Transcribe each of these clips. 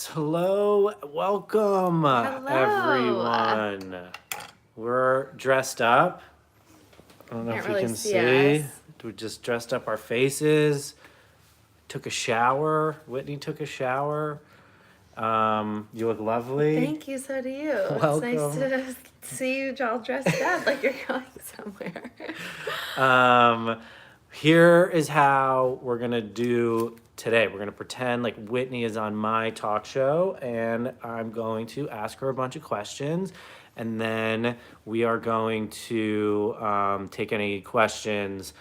Hello, welcome Hello. everyone. We're dressed up. I don't know Can't if you really can see see. us. We just dressed up our faces. Took a shower. Whitney took a shower. You look lovely. Thank you, so do you. It's nice Welcome. to see you all dressed up like you're going somewhere. Um, Here is how we're gonna do today. We're gonna pretend like Whitney is on my talk show, and I'm going to ask her a bunch of questions, and then we are going to take any questions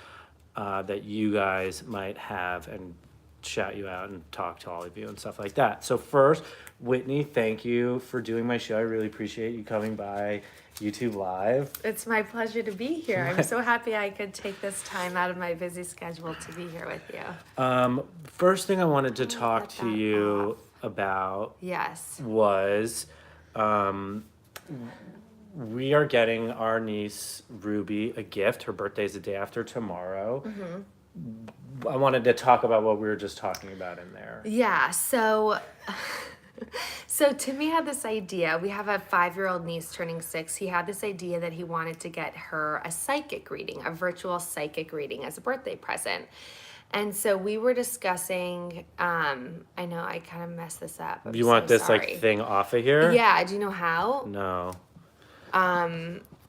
that you guys might have and shout you out and talk to all of you and stuff like that. So first, Whitney, thank you for doing my show. I really appreciate you coming by YouTube Live. It's my pleasure to be here. I'm so happy I could take this time out of my busy schedule to be here with you. First thing I wanted to talk Get to that you off. about Yes. was we are getting our niece Ruby a gift. Her birthday's the day after tomorrow. I wanted to talk about what we were just talking about in there. Yeah, so Timmy had this idea. We have a 5-year-old niece turning 6. He had this idea that he wanted to get her a psychic reading, a virtual psychic reading as a birthday present. And so we were discussing, I know I kind of messed this up. I'm You so want this sorry. like thing off of here? Yeah, do you know how? No.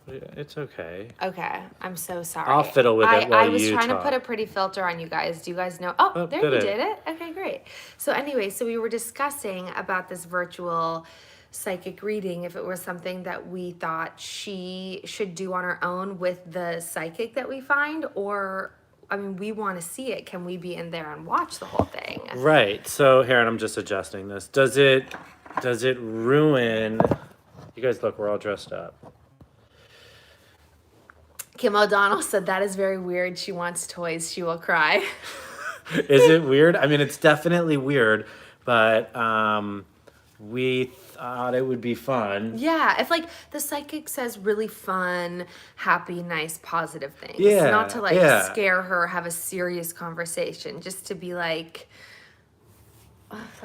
It's okay. Okay, I'm so sorry. I'll fiddle with it while I was you trying talk. to put a pretty filter on you guys. Do you guys know? Oh, Oh, there did you it. did it. Okay, great. So anyway, so we were discussing about this virtual psychic reading, if it was something that we thought she should do on her own with the psychic that we find, or I mean, we want to see it. Can we be in there and watch the whole thing? Right. So here, and I'm just adjusting this. Does it ruin? You guys look, we're all dressed up. Kim O'Donnell said that is very weird. She wants toys. She will cry. Is it weird? I mean, it's definitely weird, but we thought it would be fun. Yeah, if like the psychic says really fun, happy, nice, positive things. Yeah, Not to like yeah. scare her, have a serious conversation, just to be like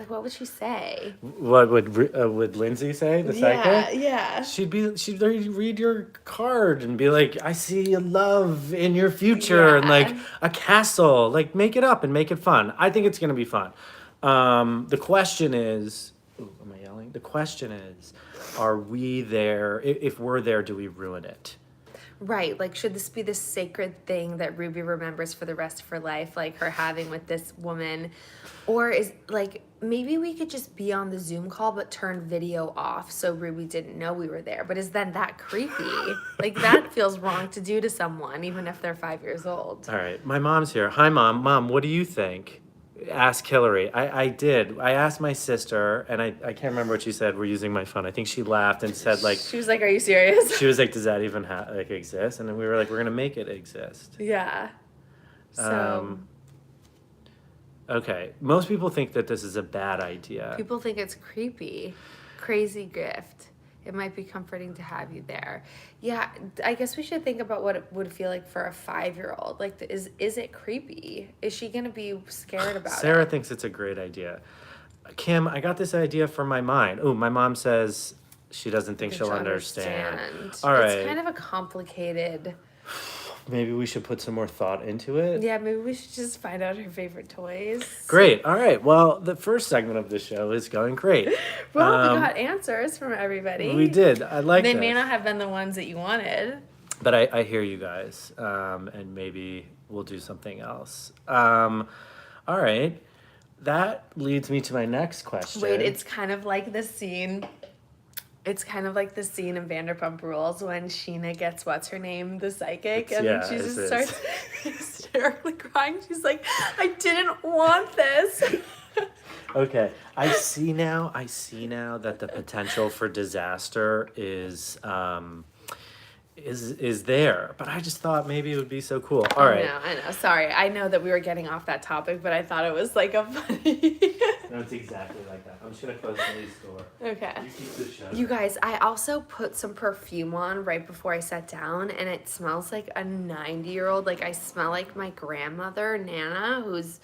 what would she say? What would Lindsay say? The psychic? Yeah. She'd read your card and be like, "I see a love in your future," and like Yeah. a castle. Like, make it up and make it fun. I think it's gonna be fun. The question is, ooh, am I yelling? The question is, are we there? If we're there, do we ruin it? Right, like should this be this sacred thing that Ruby remembers for the rest of her life, like her having with this woman? Or is like maybe we could just be on the Zoom call but turn video off so Ruby didn't know we were there. But is then that creepy? Like that feels wrong to do to someone, even if they're 5 years old. All right, my mom's here. Hi, Mom. Mom, what do you think? Ask Hillary. I did. I asked my sister, and I can't remember what she said. We're using my phone. I think she laughed and said, like, She was like, "Are you serious?" she was like, does that even like exist? And then we were like, we're gonna make it exist. Yeah. So Okay. Most people think that this is a bad idea. people think it's creepy. Crazy gift. It might be comforting to have you there. Yeah, I guess we should think about what it would feel like for a 5-year-old. Like, is it creepy? Is she gonna be scared about Sarah it? thinks it's a great idea. Kim, I got this idea from my mind. Oh, my mom says she doesn't think she'll understand. All right. It's kind of a complicated. Maybe we should put some more thought into it. Yeah, maybe we should just find out her favorite toys. Great. All right. Well, the first segment of the show is going great. Well, we got answers from everybody. We did. I like They this. may not have been the ones that you wanted. But I hear you guys, and maybe we'll do something else. All right. That leads me to my next question. Wait, it's kind of like the scene. It's kind of like the scene in Vanderpump Rules when Sheena gets what's her name, the psychic, and yeah, she it just is. starts hysterically crying. She's like, "I didn't want this." Okay, I see now that the potential for disaster is there. But I just thought maybe it would be so cool. All right. I know. Sorry, I know that we were getting off that topic, but I thought it was like a funny. No, it's exactly like that. I'm just gonna close Lily's door. Okay. You keep the show. You guys, I also put some perfume on right before I sat down, and it smells like a 90-year-old. Like I smell like my grandmother, Nana, who's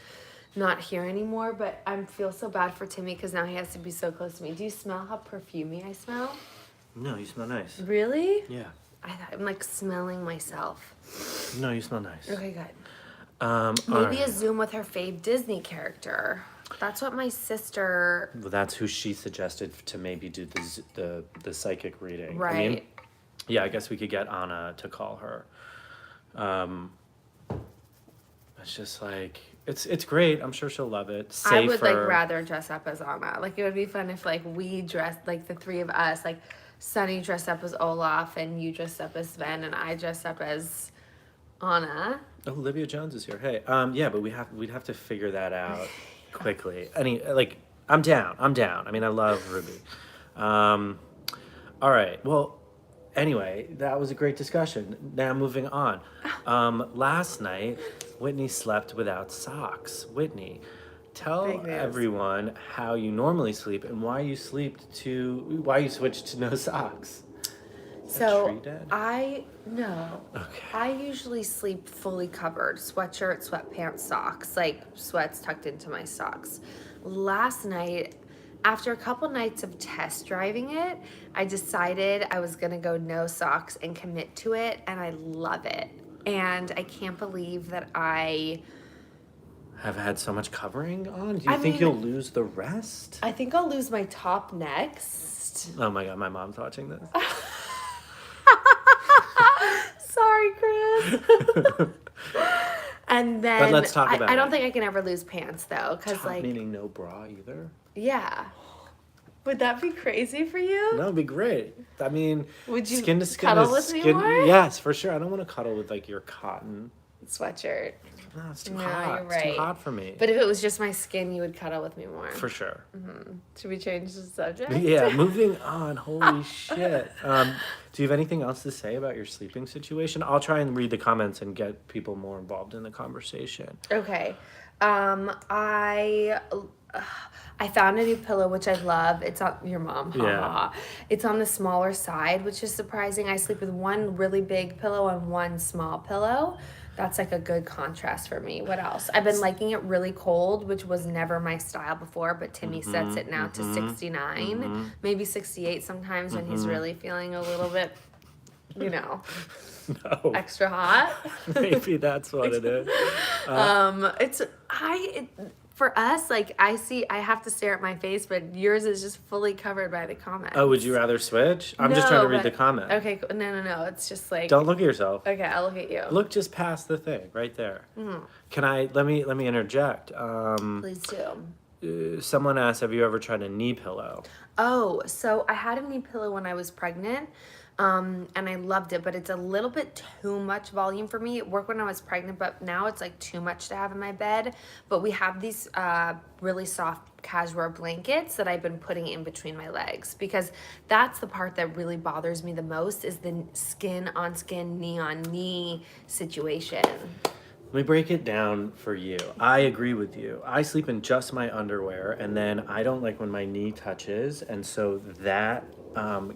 not here anymore, but I feel so bad for Timmy because now he has to be so close to me. Do you smell how perfumey I smell? No, you smell nice. Really? Yeah. I'm like smelling myself. No, you smell nice. Okay, good. All Maybe right. a Zoom with her fave Disney character. That's what my sister. Well, that's who she suggested to maybe do the psychic reading. Right. I mean, yeah, I guess we could get Anna to call her. It's just like it's great. I'm sure she'll love it. Safer. I would like rather dress up as Anna. Like it would be fun if like we dressed like the three of us, like Sunny dressed up as Olaf and you dressed up as Sven and I dressed up as Anna. Oh, Olivia Jones is here. Hey, yeah, but we'd have to figure that out quickly. I'm down. I mean, I love Ruby. All right. Well, anyway, that was a great discussion. Now moving on. Last night, Whitney slept without socks. Whitney, tell Big news. everyone how you normally sleep and why you switched to no socks. Is that So tree dead? no. Okay. I usually sleep fully covered, sweatshirt, sweatpants, socks, like sweats tucked into my socks. Last night, after a couple nights of test driving it, I decided I was gonna go no socks and commit to it, and I love it. And I can't believe that I Have had so much covering on? Do you I think mean- you'll lose the rest? I think I'll lose my top next. Oh my god, my mom's watching this. Sorry, Chris. And then But let's talk about I don't it. think I can ever lose pants though, because Top like meaning no bra either? yeah. Would that be crazy for you? That would be great. I mean, Would you skin to skin cuddle is with me skin. more? Yes, for sure. I don't want to cuddle with like your cotton. Sweatshirt. No, it's too No, hot. you're It's too right. hot for me. But if it was just my skin, you would cuddle with me more. For sure. Should we change the subject? Yeah, moving on. Holy shit. Do you have anything else to say about your sleeping situation? I'll try and read the comments and get people more involved in the conversation. Okay. I found a new pillow which I love. It's on your mom. Ha, Yeah. ha, ha. It's on the smaller side, which is surprising. I sleep with one really big pillow and one small pillow. That's like a good contrast for me. What else? I've been liking it really cold, which was never my style before, but Timmy sets it now to 69, maybe 68 sometimes when he's really feeling a little bit, No, extra hot. maybe that's what it is. For us, like I have to stare at my face, but yours is just fully covered by the comments. Oh, would you rather switch? I'm just trying to read the comment. Okay, no. It's just like Don't look at yourself. Okay, I'll look at you. Look just past the thing right there. Can I let me interject? Please do. Someone asked, have you ever tried a knee pillow? Oh, so I had a knee pillow when I was pregnant, and I loved it, but it's a little bit too much volume for me. It worked when I was pregnant, but now it's like too much to have in my bed. But we have these really soft cashmere blankets that I've been putting in between my legs because that's the part that really bothers me the most is the skin on skin, knee on knee situation. Let me break it down for you. I agree with you. I sleep in just my underwear, and then I don't like when my knee touches, and so that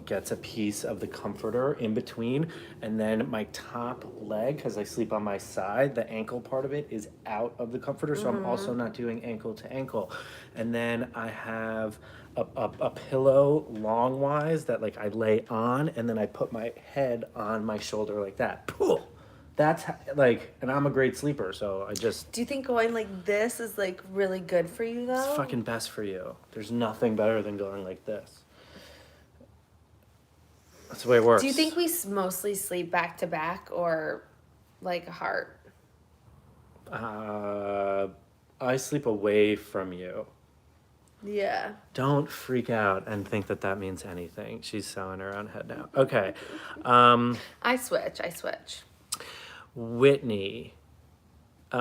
gets a piece of the comforter in between, and then my top leg, because I sleep on my side, the ankle part of it is out of the comforter, so I'm also not doing ankle to ankle. And then I have a pillow long-wise that like I lay on, and then I put my head on my shoulder like that. Pooh! That's like, and I'm a great sleeper, so I just, Do you think going like this is like really good for you though? it's fucking best for you. There's nothing better than going like this. That's the way it works. Do you think we mostly sleep back to back or like a heart? I sleep away from you. Yeah. Don't freak out and think that that means anything. She's sewing her own head now. Okay. I switch. Whitney. A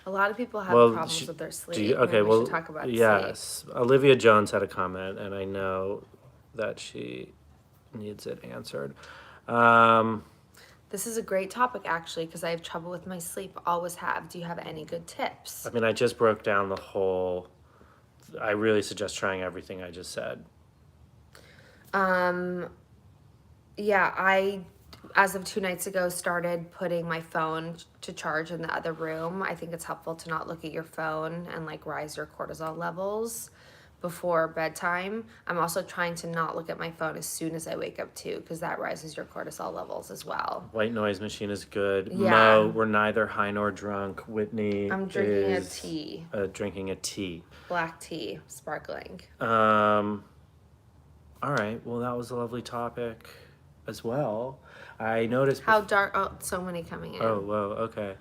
lot of people have Well, problems with their sleep. do you, Maybe okay, we well, should talk about sleep. yes. Olivia Jones had a comment, and I know that she needs it answered. This is a great topic actually because I have trouble with my sleep. Always have. Do you have any good tips? I mean, I just broke down the whole. I really suggest trying everything I just said. Yeah, as of 2 nights ago, started putting my phone to charge in the other room. I think it's helpful to not look at your phone and like rise your cortisol levels before bedtime. I'm also trying to not look at my phone as soon as I wake up too, because that rises your cortisol levels as well. White noise machine is good. Yeah. Mo, we're neither high nor drunk. Whitney I'm drinking a is tea. Drinking a tea. Black tea, sparkling. All right. Well, that was a lovely topic as well. I noticed How dark? Oh, so many coming in. Oh, whoa. Okay.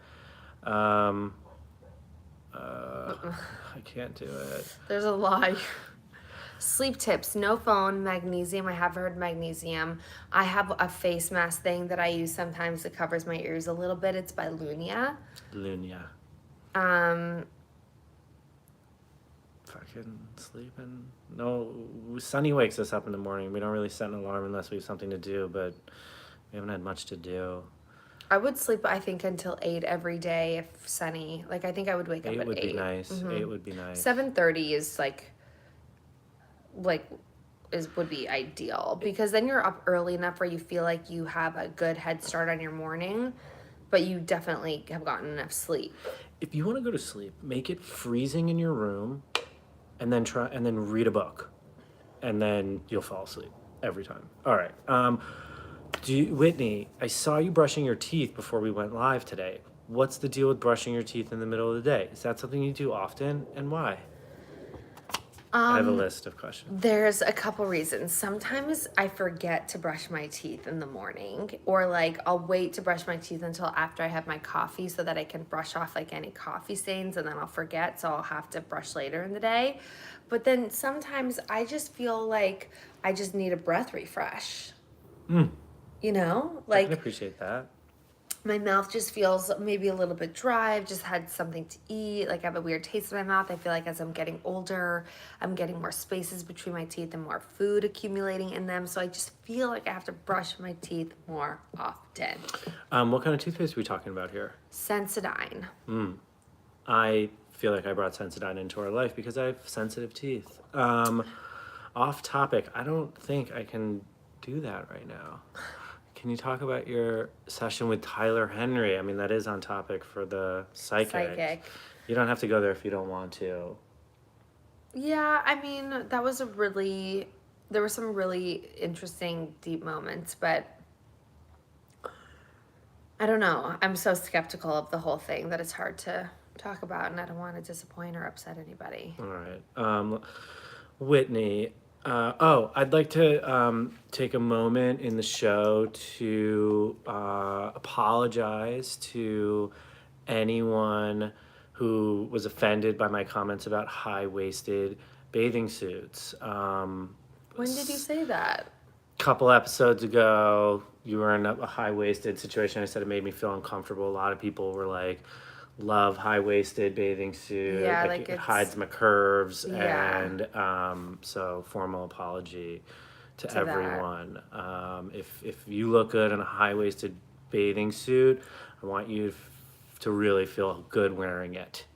I can't do it. There's a lot. Sleep tips: no phone, magnesium. I have heard magnesium. I have a face mask thing that I use sometimes that covers my ears a little bit. It's by Lunia. Fucking sleeping. No, Sunny wakes us up in the morning. We don't really set an alarm unless we have something to do, but we haven't had much to do. I would sleep, I think, until 8 every day if Sunny. Like, I think I would wake up at 8. 8 would be nice. 8 would be nice. 7:30 is would be ideal, because then you're up early enough where you feel like you have a good head start on your morning, but you definitely have gotten enough sleep. If you want to go to sleep, make it freezing in your room, and then read a book, and then you'll fall asleep every time. All right. Whitney, I saw you brushing your teeth before we went live today. What's the deal with brushing your teeth in the middle of the day? Is that something you do often, and why? I have a list of questions. There's a couple reasons. Sometimes I forget to brush my teeth in the morning, or like I'll wait to brush my teeth until after I have my coffee so that I can brush off like any coffee stains, and then I'll forget, so I'll have to brush later in the day. But then sometimes I just feel like I just need a breath refresh. You know? I can appreciate that. My mouth just feels maybe a little bit dry. I've just had something to eat. Like I have a weird taste in my mouth. I feel like as I'm getting older, I'm getting more spaces between my teeth and more food accumulating in them. So I just feel like I have to brush my teeth more often. What kind of toothpaste are we talking about here? Sensodyne. I feel like I brought Sensodyne into our life because I have sensitive teeth. Off topic, I don't think I can do that right now. Can you talk about your session with Tyler Henry? I mean, that is on topic for the psychic. You don't have to go there if you don't want to. Yeah, I mean, there were some really interesting, deep moments, but I don't know. I'm so skeptical of the whole thing that it's hard to talk about, and I don't want to disappoint or upset anybody. All right. Whitney, I'd like to take a moment in the show to apologize to anyone who was offended by my comments about high-waisted bathing suits. When did you say that? Couple episodes ago, you were in a high-waisted situation. I said it made me feel uncomfortable. A lot of people were like, love high-waisted bathing suit. Yeah, like it hides my curves. Yeah. And so formal apology to everyone. If you look good in a high-waisted bathing suit, I want you to really feel good wearing it.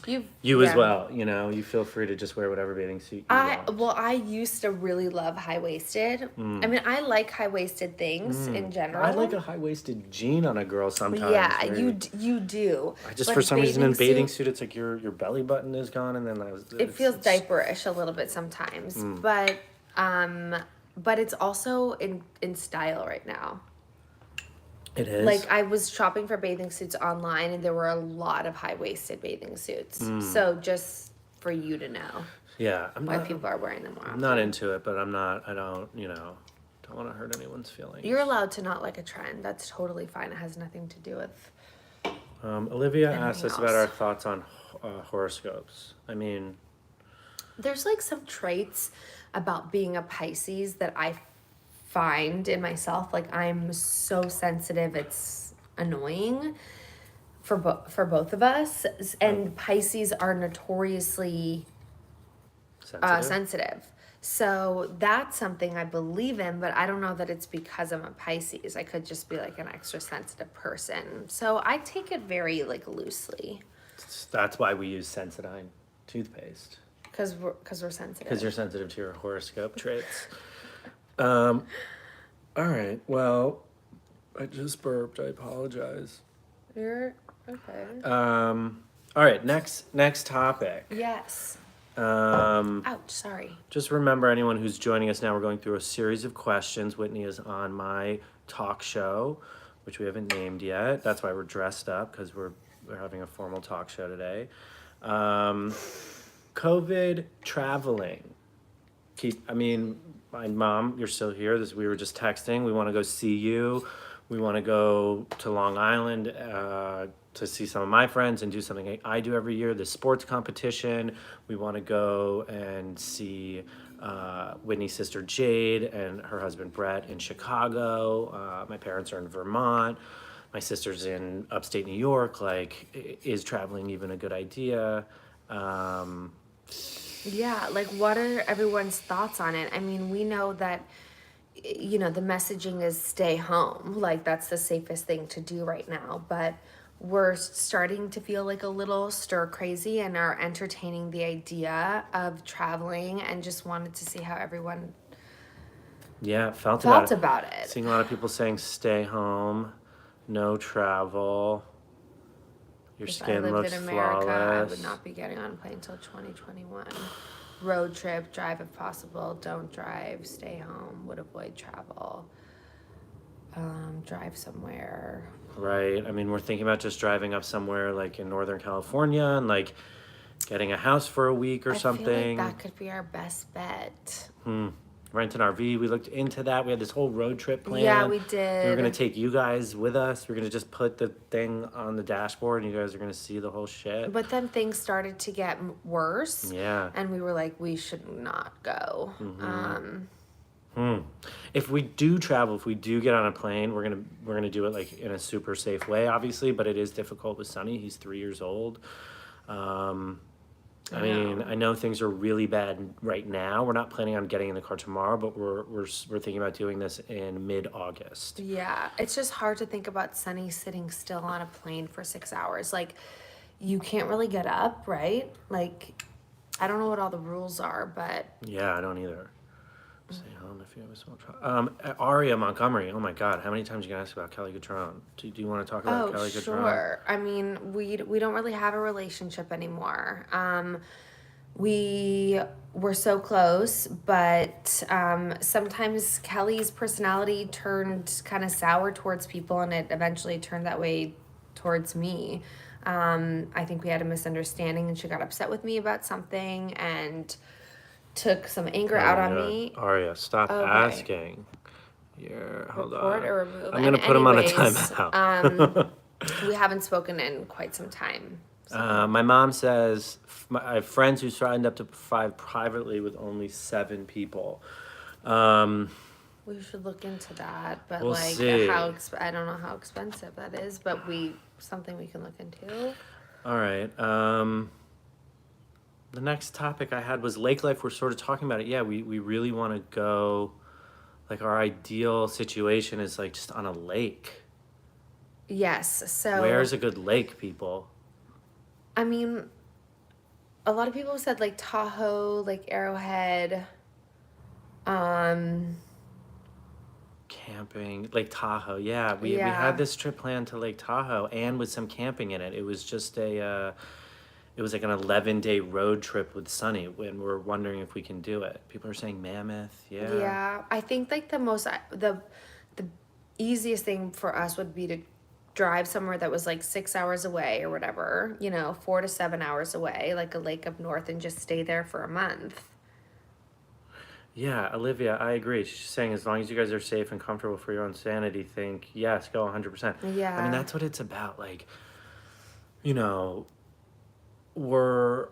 You as well, you feel free to just wear whatever bathing suit you want. Well, I used to really love high-waisted. I mean, I like high-waisted things in general. I like a high-waisted jean on a girl sometimes. Yeah, you do. For some reason in bathing suit, it's like your belly button is gone, and then it feels diaperish a little bit sometimes. But it's also in style right now. It is. Like, I was shopping for bathing suits online, and there were a lot of high-waisted bathing suits. So just for you to know. Yeah. Why people are wearing them more often. I'm not into it, but I don't want to hurt anyone's feelings. You're allowed to not like a trend. That's totally fine. It has nothing to do with Olivia asked us about our thoughts on horoscopes. I mean, there's like some traits about being a Pisces that I find in myself. Like, I'm so sensitive, it's annoying for both of us, and Pisces are notoriously sensitive. So that's something I believe in, but I don't know that it's because I'm a Pisces. I could just be like an extra sensitive person. So I take it very like loosely. That's why we use Sensodyne toothpaste. Because we're sensitive. Because you're sensitive to your horoscope traits. All right. Well, I just burped. I apologize. You're okay. All right. Next topic. Yes. Um, Ouch, sorry. just remember, anyone who's joining us now, we're going through a series of questions. Whitney is on my talk show, which we haven't named yet. That's why we're dressed up, because we're having a formal talk show today. COVID traveling. My mom, you're still here. We were just texting. We want to go see you. We want to go to Long Island to see some of my friends and do something I do every year, the sports competition. We want to go and see Whitney's sister Jade and her husband Brett in Chicago. My parents are in Vermont. My sister's in upstate New York. Like, is traveling even a good idea? Yeah, like what are everyone's thoughts on it? I mean, we know that the messaging is stay home. Like that's the safest thing to do right now, but we're starting to feel like a little stir crazy and are entertaining the idea of traveling and just wanted to see how everyone Yeah, felt felt about about it. Seeing a lot of people saying stay home, no travel, your If I skin lived looks in America, I would flawless. not be getting on a plane until 2021. Road trip, drive if possible, don't drive, stay home, would avoid travel, drive somewhere. Right. I mean, we're thinking about just driving up somewhere like in Northern California and like getting a house for a week or I feel like something. that could be our best bet. Rent an RV. We looked into that. We had this whole road trip plan. Yeah, we We were did. going to take you guys with us. We are going to just put the thing on the dashboard and you guys are going to see the whole shit. But then things started to get worse. Yeah. And we were like, we should not go. If we do travel, if we do get on a plane, we're gonna do it like in a super safe way, obviously. But it is difficult with Sonny. He's 3 years old. I mean, I know things are really bad right now. We're not planning on getting in the car tomorrow, but we're thinking about doing this in mid-August. Yeah, it's just hard to think about Sunny sitting still on a plane for 6 hours. Like, you can't really get up, right? Like, I don't know what all the rules are, but Yeah, I don't either. Stay home if you have a small child. Aria Montgomery. Oh my God, how many times are you gonna ask about Kelly Guatron? Do you want to talk about Kelly Guatron? sure. I mean, we don't really have a relationship anymore. We were so close, but sometimes Kelly's personality turned kind of sour towards people, and it eventually turned that way towards me. I think we had a misunderstanding, and she got upset with me about something and took some anger out on me. Aria, stop Okay. asking. Hold Report on. or remove. I'm gonna And put him on a anyways, timeout. We haven't spoken in quite some time. My mom says I have friends who signed up to 5 privately with only 7 people. We should look into that, but We'll like see. I don't know how expensive that is, but something we can look into. All right. The next topic I had was lake life. We're sort of talking about it. Yeah, we really want to go. Like, our ideal situation is like just on a lake. Yes, so Where's a good lake, people? I mean, a lot of people said like Tahoe, like Arrowhead, Camping, Lake Tahoe. Yeah, we had this trip planned to Lake Tahoe and with some camping in it. It was just it was like an 11-day road trip with Sunny, and we're wondering if we can do it. People are saying Mammoth. Yeah. Yeah, I think like the easiest thing for us would be to drive somewhere that was like 6 hours away or whatever, 4 to 7 hours away, like a lake up north, and just stay there for a month. Yeah, Olivia, I agree. She's saying as long as you guys are safe and comfortable for your own sanity, think, yes, go 100%. Yeah. I mean, that's what it's about. Like, we're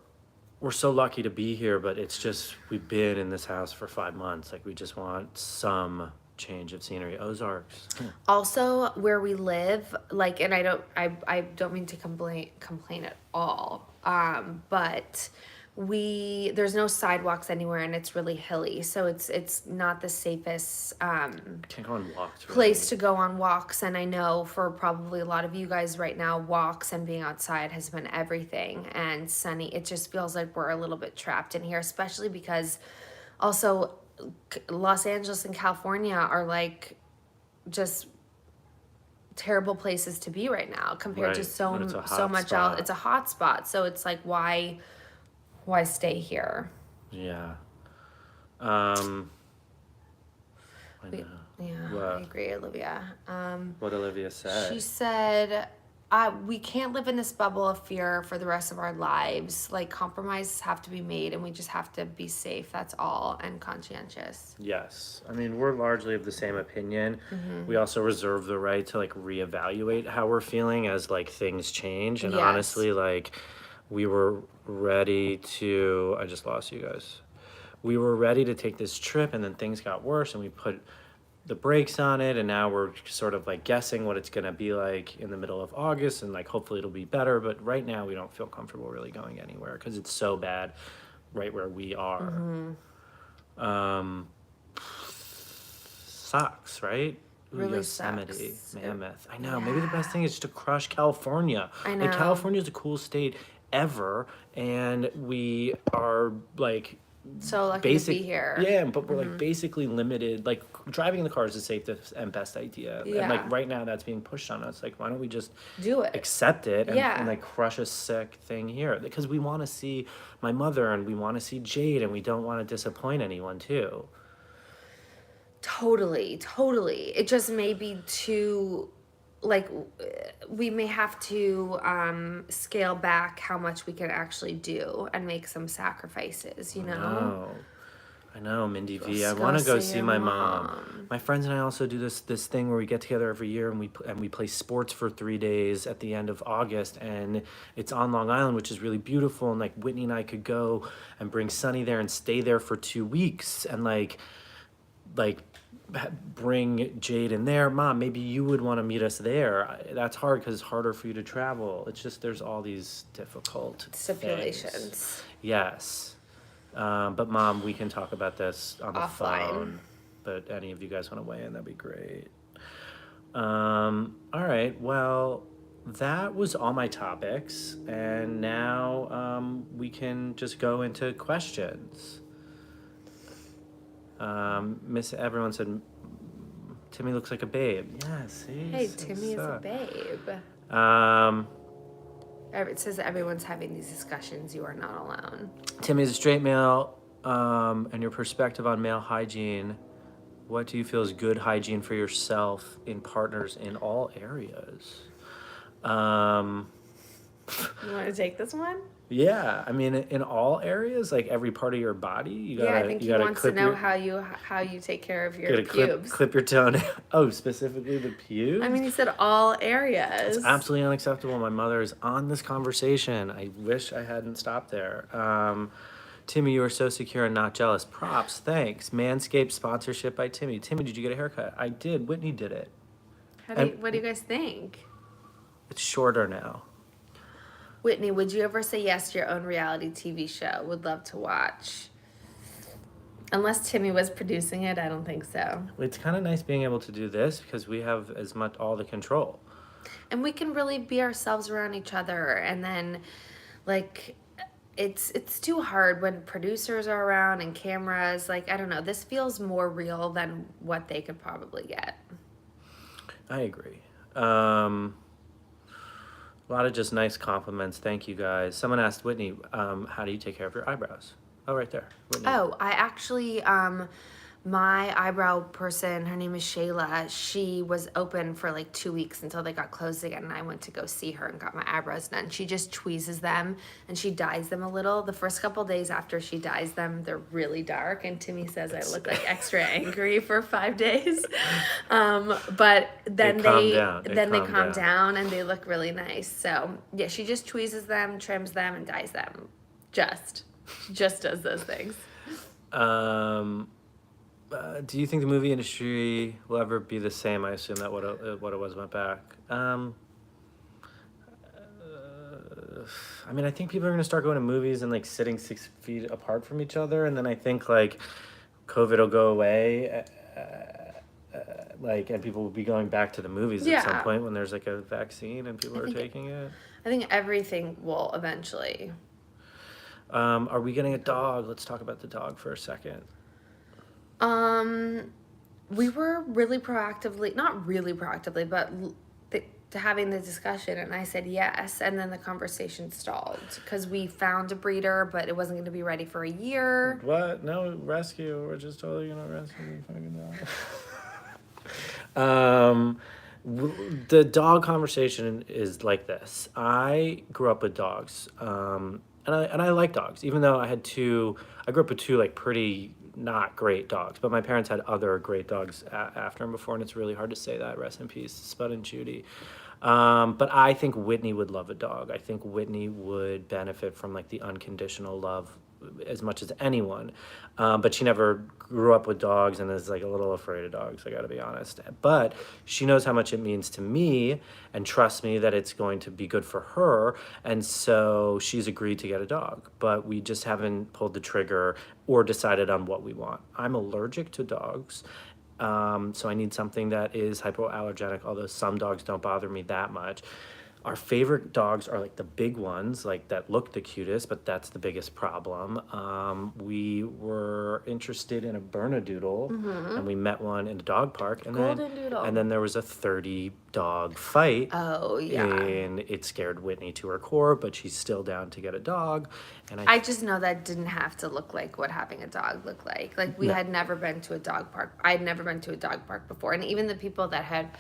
so lucky to be here, but it's just, we've been in this house for 5 months. Like, we just want some change of scenery. Ozarks. Also, where we live, like, and I don't mean to complain at all, but there's no sidewalks anywhere, and it's really hilly, so it's not the safest Can't go on walks. Really. place to go on walks. And I know for probably a lot of you guys right now, walks and being outside has been everything. And Sunny, it just feels like we're a little bit trapped in here, especially because also Los Angeles and California are like just terrible places to be right now compared to Right. so And it's a so hot much else. spot. It's a hot spot, so it's like why stay here? Yeah. Um, I We, know. yeah, I What? agree, Olivia. What Olivia She said. said, we can't live in this bubble of fear for the rest of our lives. Like, compromises have to be made, and we just have to be safe. That's all, and conscientious. Yes. I mean, we're largely of the same opinion. Mm-hmm. We also reserve the right to like reevaluate how we're feeling as like things change. And Yes. honestly, like we were ready to, I just lost you guys. We were ready to take this trip and then things got worse and we put the brakes on it and now we're sort of like guessing what it's going to be like in the middle of August and like hopefully it'll be better, but right now we don't feel comfortable really going anywhere because it's so bad right where we are. Um sucks, right? Ooh, Really Yosemite, sucks. Mammoth. I know. Maybe the Yeah. best thing is just to crush California. I Like know. California is the coolest state ever, and we are like So lucky to be basic. here. Yeah, but we're like basically limited. Like driving in the car is the safest and best idea, and like Yeah. right now that's being pushed on us. Like why don't we just Do it. accept it Yeah. and like crush a sick thing here? Because we want to see my mother and we want to see Jade, and we don't want to disappoint anyone too. Totally, totally. It just may be too, like, we may have to scale back how much we can actually do and make some sacrifices, you know? No. I know, Mindy V. I Just want go to go see see your my mom. mom. My friends and I also do this thing where we get together every year and we play sports for 3 days at the end of August, and it's on Long Island, which is really beautiful. And like Whitney and I could go and bring Sunny there and stay there for 2 weeks, and like bring Jade in there. Mom, maybe you would want to meet us there. That's hard because it's harder for you to travel. It's just there's all these difficult things. Stipulations. Yes. But Mom, we can talk about this on the Offline. phone. But any of you guys want to weigh in, that'd be great. All right. Well, that was all my topics. And now we can just go into questions. Everyone said, Timmy looks like a babe. Yeah, see? Hey, So Timmy is a suck. babe. Um, It says everyone's having these discussions. You are not alone. Timmy is a straight male. And your perspective on male hygiene. What do you feel is good hygiene for yourself in partners in all areas? You want to take this one? Yeah, I mean, in all areas, like every part of your body, you gotta, Yeah, I think you he gotta wants to clip know your, how you take care of your gotta pubes. clip your toenail. Oh, specifically the pubes. I mean, he said all areas. It's absolutely unacceptable. My mother is on this conversation. I wish I hadn't stopped there. Timmy, you are so secure and not jealous. Props, thanks. Manscaped sponsorship by Timmy. Timmy, did you get a haircut? I did. Whitney did it. What do you guys think? It's shorter now. Whitney, would you ever say yes to your own reality TV show? Would love to watch. Unless Timmy was producing it, I don't think so. It's kind of nice being able to do this because we have as much all the control. And we can really be ourselves around each other. And then, like, it's too hard when producers are around and cameras. Like, I don't know. This feels more real than what they could probably get. I agree. A lot of just nice compliments. Thank you guys. Someone asked Whitney, how do you take care of your eyebrows? Oh, right there. Whitney. Oh, I actually, my eyebrow person, her name is Shayla. She was open for like 2 weeks until they got closed again, and I went to go see her and got my eyebrows done. She just tweezes them and she dyes them a little. The first couple days after she dyes them, they're really dark, and Timmy says I look like extra angry for 5 days. But then they calm down and they look really nice. So yeah, she just tweezes them, trims them, and dyes them. She just does those things. Do you think the movie industry will ever be the same? I assume that what it was went back. I mean, I think people are gonna start going to movies and like sitting 6 feet apart from each other, and then I think like COVID will go away, and people will be going back to the movies at some point when there's like a vaccine and people are taking it. I think everything will eventually. Are we getting a dog? Let's talk about the dog for a second. we were really proactively, not really proactively, but having the discussion, and I said yes, and then the conversation stalled because we found a breeder, but it wasn't going to be ready for a year. What? No, rescue. We're just totally gonna rescue the fucking dog. The dog conversation is like this. I grew up with dogs, and I like dogs, even though I had two. I grew up with two like pretty not great dogs, but my parents had other great dogs after and before, and it's really hard to say that. Rest in peace, Spud and Judy. But I think Whitney would love a dog. I think Whitney would benefit from like the unconditional love as much as anyone. But she never grew up with dogs and is like a little afraid of dogs, I gotta be honest. But she knows how much it means to me and trusts me that it's going to be good for her. And so she's agreed to get a dog. But we just haven't pulled the trigger or decided on what we want. I'm allergic to dogs. So I need something that is hypoallergenic, although some dogs don't bother me that much. Our favorite dogs are like the big ones, like that look the cutest, but that's the biggest problem. We were interested in a Bernedoodle, and we met one in the dog park, and Golden Doodle. and then there was a 30 dog fight. Oh, yeah. And it scared Whitney to her core, but she's still down to get a dog. And I just know that didn't have to look like what having a dog looked like. Like, we had never been to a dog park. I had never been to a dog park before. And even the people that had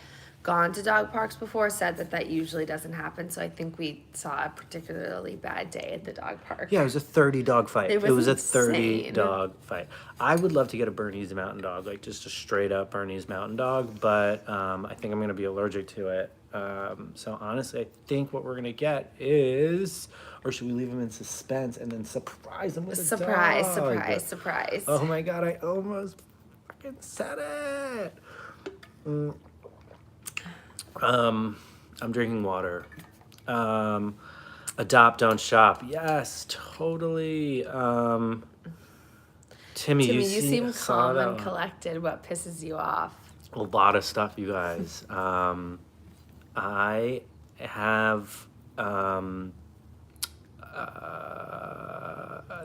gone to dog parks before said that that usually doesn't happen. So I think we saw a particularly bad day at the dog park. Yeah, it was a 30 dog fight. It was a 30 insane. dog fight. I would love to get a Bernese Mountain Dog, like just a straight up Bernese Mountain Dog, but I think I'm going to be allergic to it. So honestly, I think what we're going to get is, or should we leave him in suspense and then surprise him with a Surprise, dog? surprise, surprise. Oh my God, I almost fucking said it. I'm drinking water. Adopt, don't shop. Yes, totally. Timmy, You seem saw calm that and one. collected. What pisses you off? A lot of stuff, you guys. I have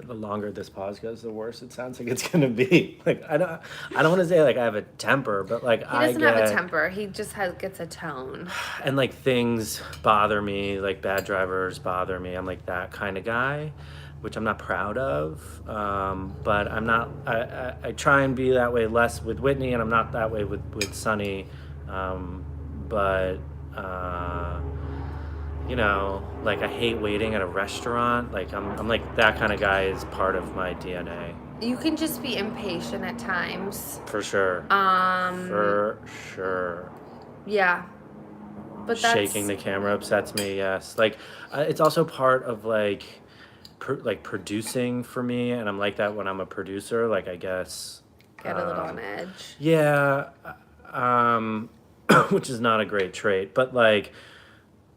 the longer this pause goes, the worse it sounds like it's gonna be. Like I don't want to say like I have a temper, but like He doesn't have a temper. He just gets a tone. and like things bother me, like bad drivers bother me. I'm like that kind of guy, which I'm not proud of. But I'm not. I try and be that way less with Whitney, and I'm not that way with Sunny. But you know, like I hate waiting at a restaurant. Like I'm like that kind of guy is part of my DNA. You can just be impatient at times. For sure. For sure. Yeah. But that's Shaking the camera upsets me. Yes. Like it's also part of like producing for me, and I'm like that when I'm a producer. Like I guess. get a little on edge. Yeah. Which is not a great trait, but like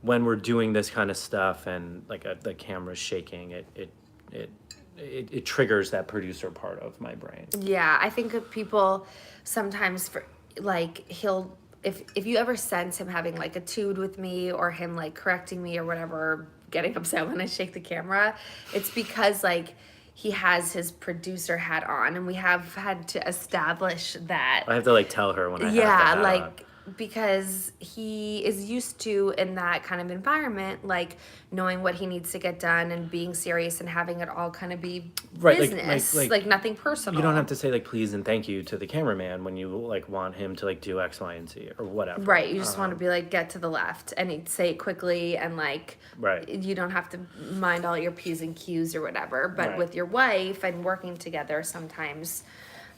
when we're doing this kind of stuff and like the camera's shaking, it triggers that producer part of my brain. Yeah, I think of people sometimes for like he'll if you ever sense him having like a tude with me or him like correcting me or whatever, getting upset when I shake the camera, it's because like he has his producer hat on, and we have had to establish that. I have to like tell her when I have the Yeah, hat like on. because he is used to in that kind of environment, like knowing what he needs to get done and being serious and having it all kind of be Right, business, like nothing personal. You don't have to say like please and thank you to the cameraman when you like want him to like do X, Y, and Z or whatever. Right, you just want to be like get to the left and he'd say it quickly and like Right. you don't have to mind all your P's and Q's or whatever. But Right. with your wife and working together sometimes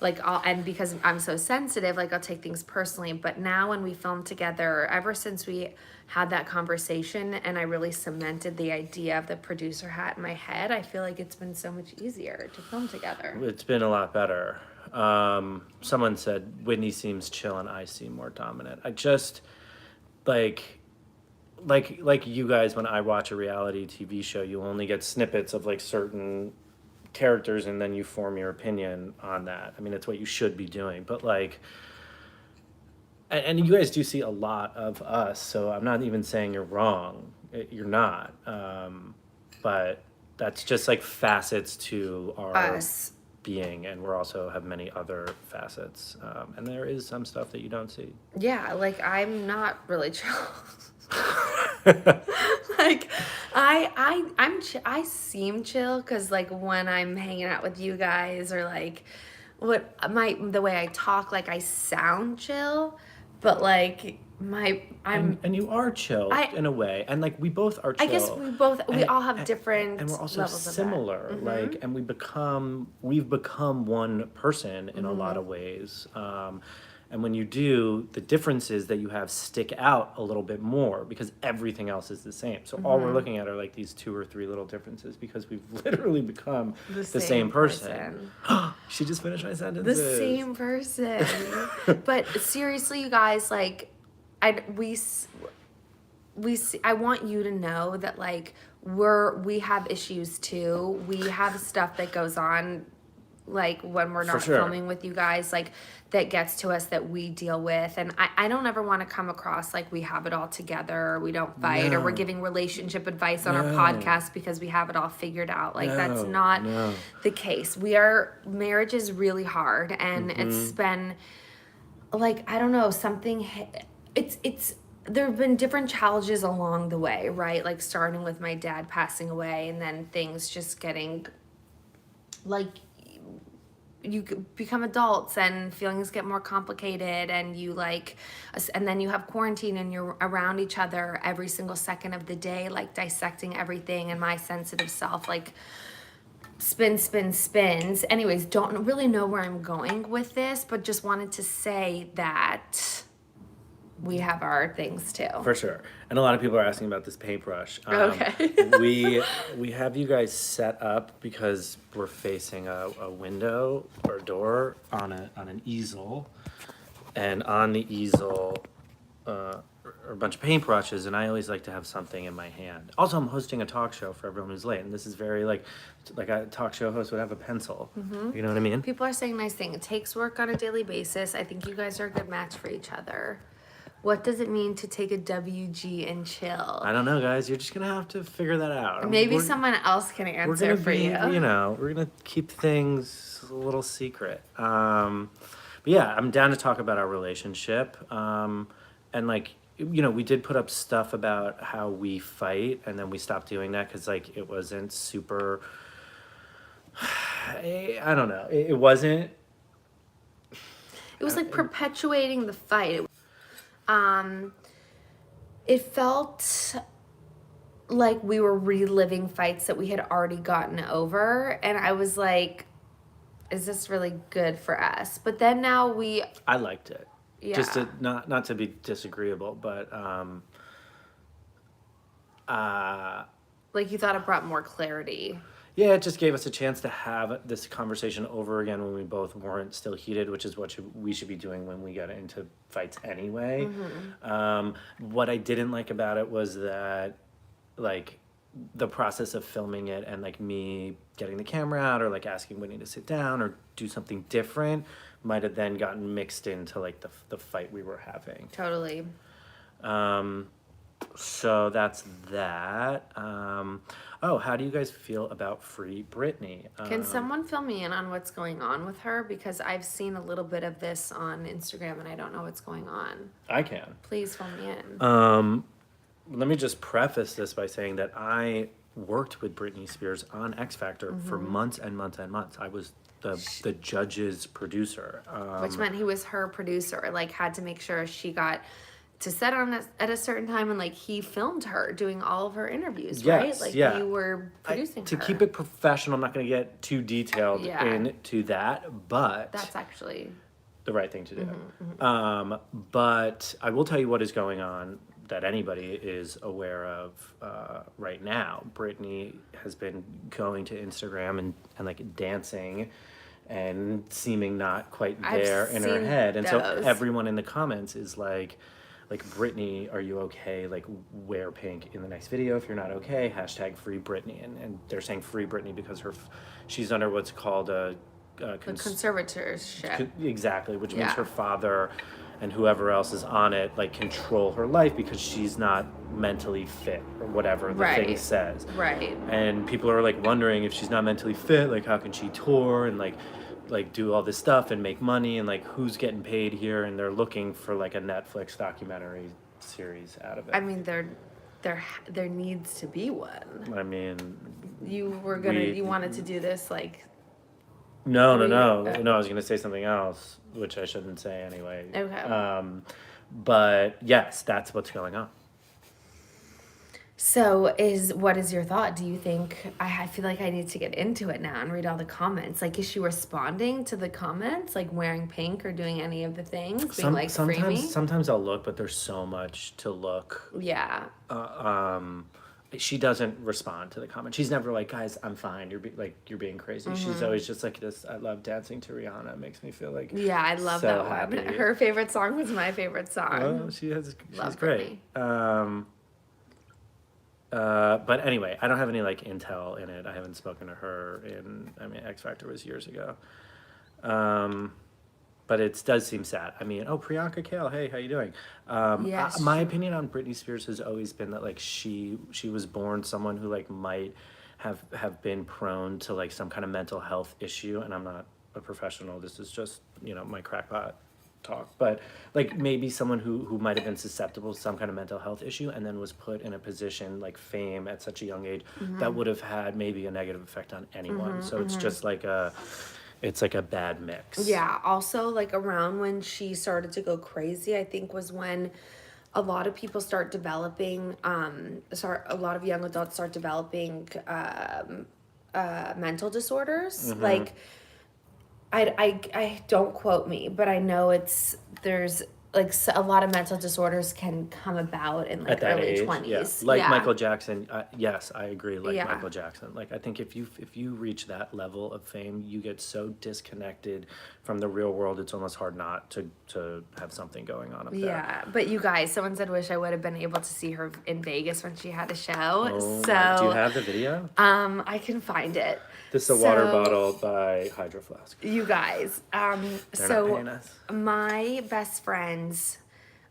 like and because I'm so sensitive, like I'll take things personally. But now when we film together, ever since we had that conversation and I really cemented the idea of the producer hat in my head, I feel like it's been so much easier to film together. It's been a lot better. Someone said Whitney seems chill and I seem more dominant. I just like you guys, when I watch a reality TV show, you only get snippets of like certain characters and then you form your opinion on that. I mean, it's what you should be doing, but like and you guys do see a lot of us, so I'm not even saying you're wrong. You're not. But that's just like facets to our Us. being, and we're also have many other facets, and there is some stuff that you don't see. Yeah, like I'm not really chill. Like I seem chill because like when I'm hanging out with you guys or like the way I talk, like I sound chill, but like and you are chill in a way, and like we both are chill. I guess we all have different and we're also levels of that. similar, like, and we've become one person in a lot of ways. And when you do, the differences that you have stick out a little bit more because everything else is the same. So all we're looking at are like these 2 or 3 little differences because we've literally become the same person. She just finished my sentences. The same person. But seriously, you guys, like, I want you to know that like we have issues too. We have stuff that goes on like when we're not filming with you guys, like that gets to us that we deal with. And I don't ever want to come across like we have it all together, or we don't fight, or we're giving relationship advice on our podcast because we have it all figured out. Like that's not the case. Marriage is really hard, and it's been like, I don't know, there have been different challenges along the way, right? Like starting with my dad passing away and then things just getting like, you become adults and feelings get more complicated, and and then you have quarantine and you're around each other every single second of the day, like dissecting everything, and my sensitive self like spins. Anyways, don't really know where I'm going with this, but just wanted to say that we have our things too. For sure. And a lot of people are asking about this paintbrush. Okay. we have you guys set up because we're facing a window or door on an easel, and on the easel are a bunch of paintbrushes, and I always like to have something in my hand. Also, I'm hosting a talk show for everyone who's late, and this is very like a talk show host would have a pencil. You know what I mean? People are saying nice things. It takes work on a daily basis. I think you guys are a good match for each other. What does it mean to take a WG and chill? I don't know, guys. You're just gonna have to figure that out. Maybe someone else can answer for you. You know, we're gonna keep things a little secret. But yeah, I'm down to talk about our relationship. And like, you know, we did put up stuff about how we fight, and then we stopped doing that because like it wasn't super. I don't know. It wasn't. It was like perpetuating the fight. It felt like we were reliving fights that we had already gotten over, and I was like, is this really good for us? But then now I liked it. Yeah. Just to not to be disagreeable, but like you thought it brought more clarity. yeah, it just gave us a chance to have this conversation over again when we both weren't still heated, which is what we should be doing when we get into fights anyway. What I didn't like about it was that, like, the process of filming it and, like, me getting the camera out or, like, asking Whitney to sit down or do something different might have then gotten mixed into, like, the fight we were having. Totally. So that's that. How do you guys feel about Free Britney? Can someone fill me in on what's going on with her? Because I've seen a little bit of this on Instagram and I don't know what's going on. I can. Please fill me in. Let me just preface this by saying that I worked with Britney Spears on X Factor for months and months and months. I was the judge's producer. Which meant he was her producer, like had to make sure she got to set on at a certain time, and like he filmed her doing all of her interviews, right? Like you were producing to her. keep it professional, I'm not going to get too detailed into that, but that's actually the right thing to do. But I will tell you what is going on that anybody is aware of right now. Britney has been going to Instagram and like dancing and seeming not quite there in her head. And so everyone in the comments is like, Britney, are you okay? Like, wear pink in the next video. If you're not okay, hashtag free Britney. And they're saying free Britney because she's under what's called a conservatorship. Exactly, which means her father and whoever else is on it, like, control her life because she's not mentally fit or whatever the thing Right. says. Right. And people are like wondering if she's not mentally fit, like how can she tour and like do all this stuff and make money and like who's getting paid here, and they're looking for like a Netflix documentary series out of it. I mean, there needs to be one. I mean, You wanted to do this like. no, Were you- I was gonna say something else, which I shouldn't say anyway. Okay. But yes, that's what's going on. So what is your thought? Do you think I feel like I need to get into it now and read all the comments? Like, is she responding to the comments, like wearing pink or doing any of the things, being like free me? Sometimes I'll look, but there's so much to look. Yeah. She doesn't respond to the comment. She's never like, guys, I'm fine. You're being crazy. She's always just like this. I love dancing to Rihanna. It makes me feel like Yeah, I love so that happy. one. Her favorite song was my favorite song. Oh, she's Love great. But anyway, I don't have any like intel in it. I haven't spoken to her X Factor was years ago. But it does seem sad. I mean, Priyanka Kale, hey, how you doing? Yes. My opinion on Britney Spears has always been that like she was born someone who like might have been prone to like some kind of mental health issue, and I'm not a professional. This is just, my crackpot talk, but like maybe someone who might have been susceptible to some kind of mental health issue and then was put in a position like fame at such a young age that would have had maybe a negative effect on anyone. So it's just like a bad mix. Yeah, also like around when she started to go crazy, I think was when a lot of people start developing a lot of young adults start developing mental disorders. Like I don't quote me, but I know there's like a lot of mental disorders can come about in like At that early age, 20s. yeah. Like Yeah. Michael Jackson, yes, I agree. Like Yeah. Michael Jackson, like I think if you reach that level of fame, you get so disconnected from the real world. It's almost hard not to have something going on up there. Yeah, but you guys, someone said wish I would have been able to see her in Vegas when she had a show. Oh, So do you have the video? I can find it. This is a water bottle by Hydro Flask. You guys, They're not paying us. my best friends,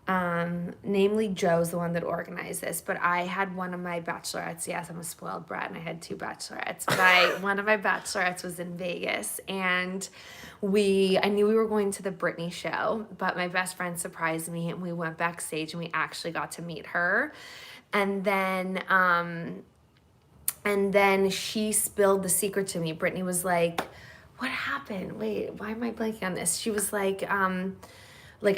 namely Joe's the one that organized this, but I had one of my bachelorettes. Yes, I'm a spoiled brat and I had 2 bachelorettes, but one of my bachelorettes was in Vegas, and I knew we were going to the Britney show, but my best friend surprised me and we went backstage and we actually got to meet her. And then she spilled the secret to me. Brittany was like, what happened? Wait, why am I blanking on this? She was like, I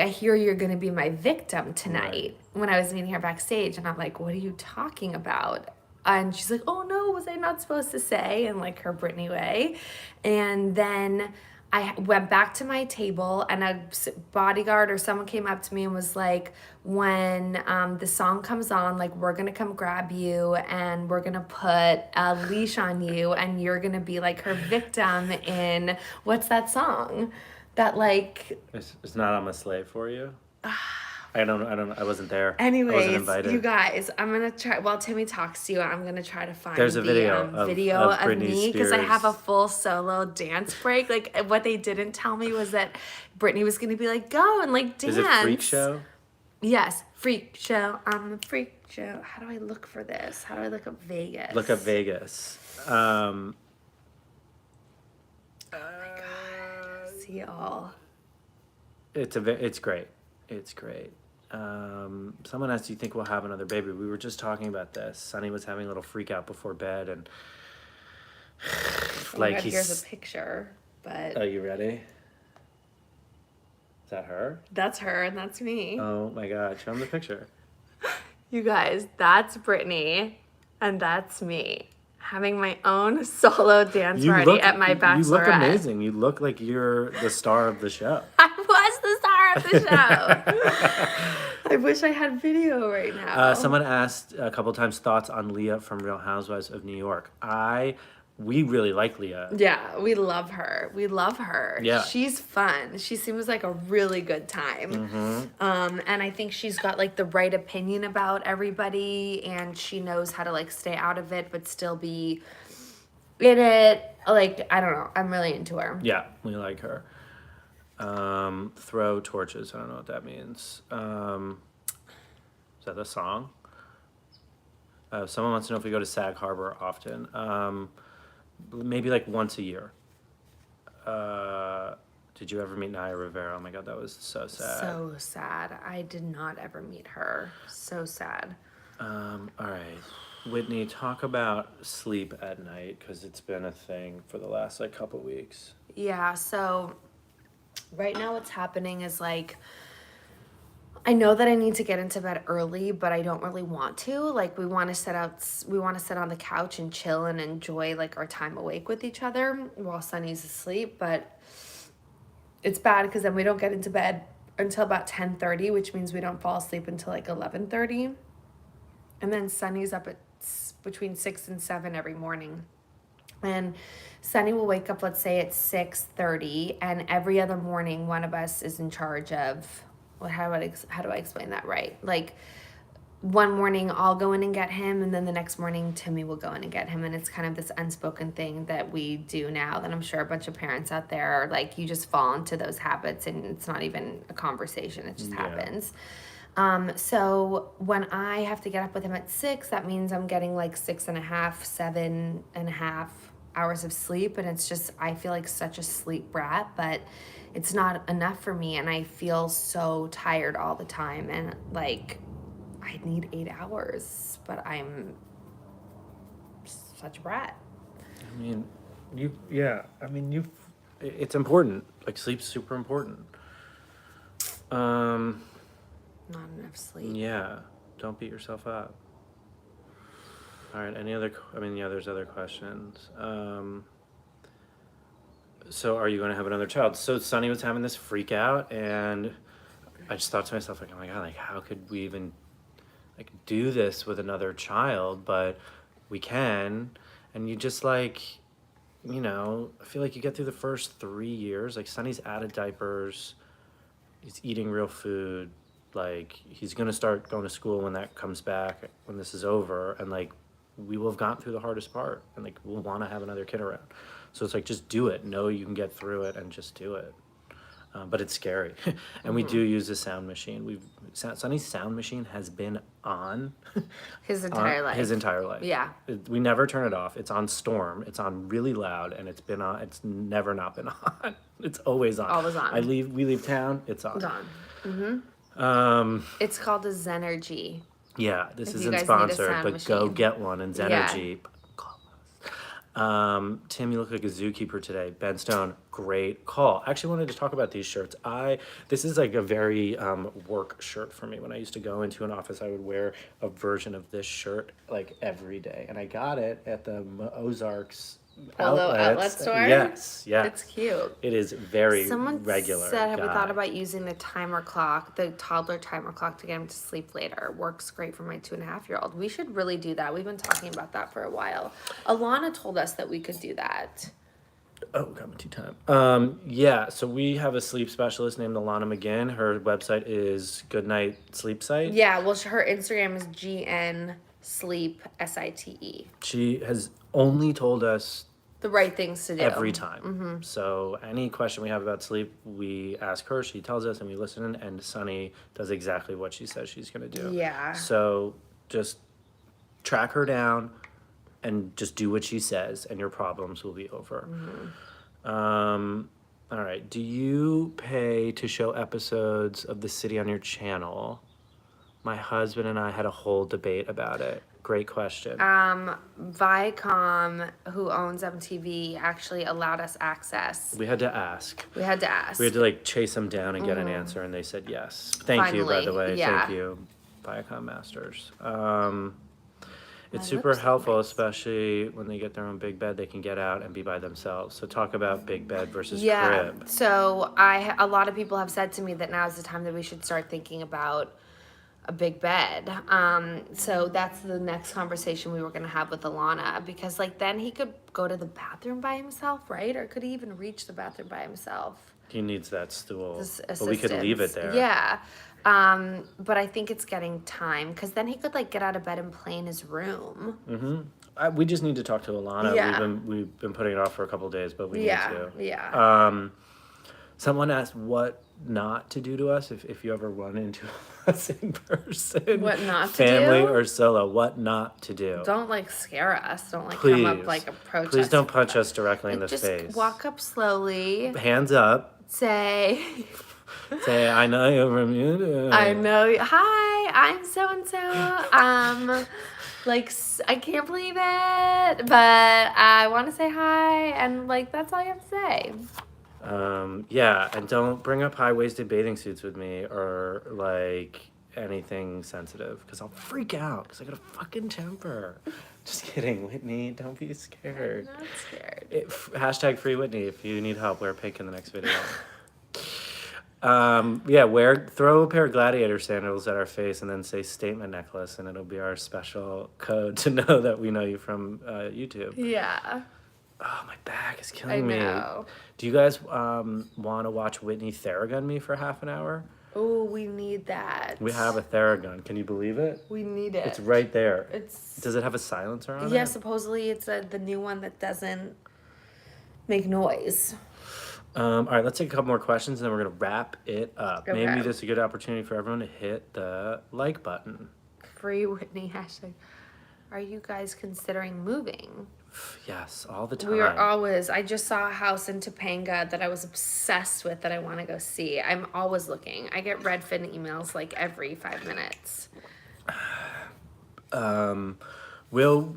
hear you're going to be my victim tonight. Right. When I was meeting her backstage. And I'm like, what are you talking about? And she's like, oh no, was I not supposed to say? In like her Brittany way. And then I went back to my table and a bodyguard or someone came up to me and was like, when the song comes on, like, we're going to come grab you and we're going to put a leash on you and you're going to be like her victim in, what's that song? That like... It's not I'm a slave for you. I wasn't there. Anyways, I wasn't invited. you guys, I'm going to try, while Timmy talks to you, I'm going to try to find There's a video of Britney me because I have a Spears. full solo dance break. Like, what they didn't tell me was that Britney was going to be like, go and like dance. Is it Freak Show? Yes, Freak Show. I'm a Freak Show. How do I look for this? How do I look up Vegas? Look up Vegas. Oh my God. See y'all. It's great. It's great. Someone asked, do you think we'll have another baby? We were just talking about this. Sonny was having a little freak out before bed, and Oh my God, here's a picture, but... Are you ready? Is that her? That's her and that's me. Oh my God, show him the picture. You guys, that's Brittany and that's me having my own solo dance party at my bachelorette. You look amazing. You look like you're the star of the show. I was the star of the show. I wish I had video right now. Someone asked a couple times thoughts on Leah from Real Housewives of New York. We really like Leah. Yeah, we love her. We love her. Yeah. She's fun. She seems like a really good time. And I think she's got like the right opinion about everybody and she knows how to like stay out of it but still be in it. Like, I don't know. I'm really into her. Yeah, we like her. Throw torches. I don't know what that means. Is that the song? Someone wants to know if we go to Sag Harbor often. Maybe like once a year. Did you ever meet Naya Rivera? Oh my God, that was so sad. So sad. I did not ever meet her. So sad. All right. Whitney, talk about sleep at night because it's been a thing for the last like couple weeks. Yeah, so right now what's happening is like I know that I need to get into bed early, but I don't really want to. Like we want to sit on the couch and chill and enjoy like our time awake with each other while Sunny's asleep, but it's bad because then we don't get into bed until about 10:30, which means we don't fall asleep until like 11:30. And then Sunny's up at between 6 and 7 every morning. And Sunny will wake up, let's say, at 6:30, and every other morning, one of us is in charge of. Well, how do I explain that right? Like, one morning I'll go in and get him, and then the next morning Timmy will go in and get him, and it's kind of this unspoken thing that we do now. That I'm sure a bunch of parents out there are like, you just fall into those habits, and it's not even a conversation; it just happens. So when I have to get up with him at 6, that means I'm getting like 7.5 hours of sleep. And it's just, I feel like such a sleep brat, but it's not enough for me. And I feel so tired all the time. And like, I need 8 hours, but I'm such a brat. I mean, it's important. Like, sleep's super important. Not enough sleep. Yeah, don't beat yourself up. All right, there's other questions. So are you going to have another child? So Sunny was having this freak out, and I just thought to myself, like, oh my God, like, how could we even, like, do this with another child? But we can, and you just, like, I feel like you get through the first 3 years, like, Sunny's out of diapers, he's eating real food, like, he's going to start going to school when that comes back, when this is over, and, like, we will have gotten through the hardest part, and, like, we'll want to have another kid around. So it's like, just do it. Know you can get through it and just do it. But it's scary. And we do use a sound machine. Sunny's sound machine has been on His entire life. His entire life. Yeah. We never turn it off. It's on storm. It's on really loud, and it's been on. It's never not been on. It's always on. Always on. We leave town. It's on. It's on. Mm-hmm. It's called a Zenergy. Yeah, this If isn't you guys need a sponsored, sound but go machine. get one. And Zenergy. Call us. Tim, you look like a zookeeper today. Ben Stone, great call. I actually wanted to talk about these shirts. This is like a very work shirt for me. When I used to go into an office, I would wear a version of this shirt like every day, and I got it at the Ozarks outlet store? Yes. It's cute. It is very Someone regular. said, have we thought about using the toddler timer clock to get him to sleep later? Works great for my 2.5-year-old. We should really do that. We've been talking about that for a while. Alana told us that we could do that. Oh, got my tea time. Yeah, so we have a sleep specialist named Alana McGinn. Her website is Goodnight Sleep Site. Yeah, well, her Instagram is GN Sleep SITE. She has only told us the right things to do every time. Mm-hmm. So any question we have about sleep, we ask her, she tells us, and we listen, and Sunny does exactly what she says she's going to do. Yeah. So just track her down and just do what she says, and your problems will be over. Mm-hmm. All right. Do you pay to show episodes of The City on your channel? My husband and I had a whole debate about it. Great question. Viacom, who owns MTV, actually allowed us access. We had to ask. We had to like chase them down and get an answer, and they said yes. Thank you, by the way. Yeah. Thank you, Viacom Masters. It's super helpful, especially when they get their own big bed. They can get out and be by themselves. So talk about big bed versus crib. So a lot of people have said to me that now is the time that we should start thinking about a big bed. So that's the next conversation we were going to have with Alana, because like then he could go to the bathroom by himself, right? Or could he even reach the bathroom by himself? He needs that stool, Assistance. but we could leave it there. Yeah. But I think it's getting time, because then he could like get out of bed and play in his room. Mm-hmm. We just need to talk to Alana. Yeah. We've been putting it off for a couple of days, but we need to. Yeah. Someone asked what not to do to us if you ever run into us in person. What not to Family do? or solo, what not to do. Don't like scare us. Don't like Please. come up like approach us. Please don't punch us directly in the Just face. walk up slowly. Hands up. Say, Say, I know you're from YouTube. I know. Hi, I'm so and so. Like I can't believe it, but I want to say hi, and like that's all you have to say. Yeah, and don't bring up high-waisted bathing suits with me or like anything sensitive because I'll freak out because I got a fucking temper. Just kidding, Whitney. Don't be scared. I'm not scared. Hashtag free Whitney if you need help. Wear pink in the next video. Yeah, throw a pair of gladiator sandals at our face and then say statement necklace, and it'll be our special code to know that we know you from YouTube. Yeah. Oh, my back is I killing me. know. Do you guys want to watch Whitney Theragun me for half an hour? Oh, we need that. We have a Theragun. Can you believe it? We need it. It's right there. It's. Does it have a silencer on it? Yeah, supposedly it's the new one that doesn't make noise. All right, let's take a couple more questions, and then we're going to wrap it up. Okay. Maybe this is a good opportunity for everyone to hit the like button. Free Whitney hashtag. Are you guys considering moving? Yes, all the time. We are always. I just saw a house in Topanga that I was obsessed with that I want to go see. I'm always looking. I get Redfin emails like every 5 minutes. Will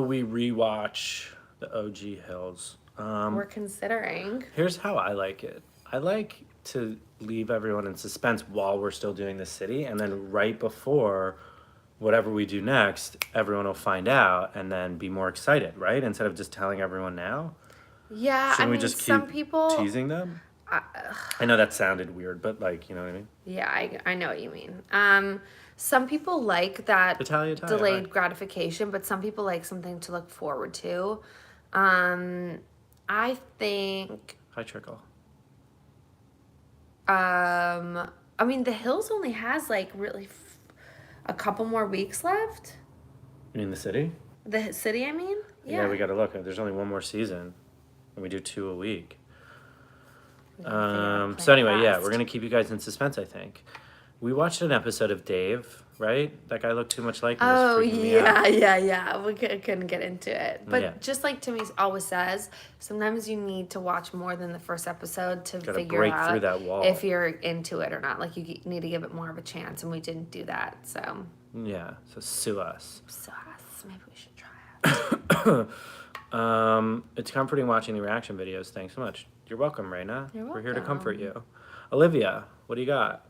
we rewatch the OG Hills? We're considering. Here's how I like it. I like to leave everyone in suspense while we're still doing the city, and then right before whatever we do next, everyone will find out and then be more excited, right? Instead of just telling everyone now. Yeah, Shouldn't I we mean, just keep some people. teasing them? I know that sounded weird, but like, you know what I mean? Yeah, I know what you mean. Some people like that Italia, delayed right. gratification, but some people like something to look forward to. I think. Hi, Trickle. I mean, The Hills only has like really a couple more weeks left. You mean the city? The city, I mean. Yeah, we gotta look. There's only one more season, and we do 2 a week. So anyway, yeah, we're gonna keep you guys in suspense. I think we watched an episode of Dave, right? That guy looked too much like me. It was freaking me out. Yeah. We couldn't get into it, but Yeah. just like Timmy always says, sometimes you need to watch more than the first episode to Gotta figure break out through that wall. if you're into it or not. Like you need to give it more of a chance, and we didn't do that. So Yeah, so sue us. maybe we should try it. It's comforting watching the reaction videos. Thanks so much. You're welcome, Raina. You're We're here to comfort welcome. you. Olivia, what do you got?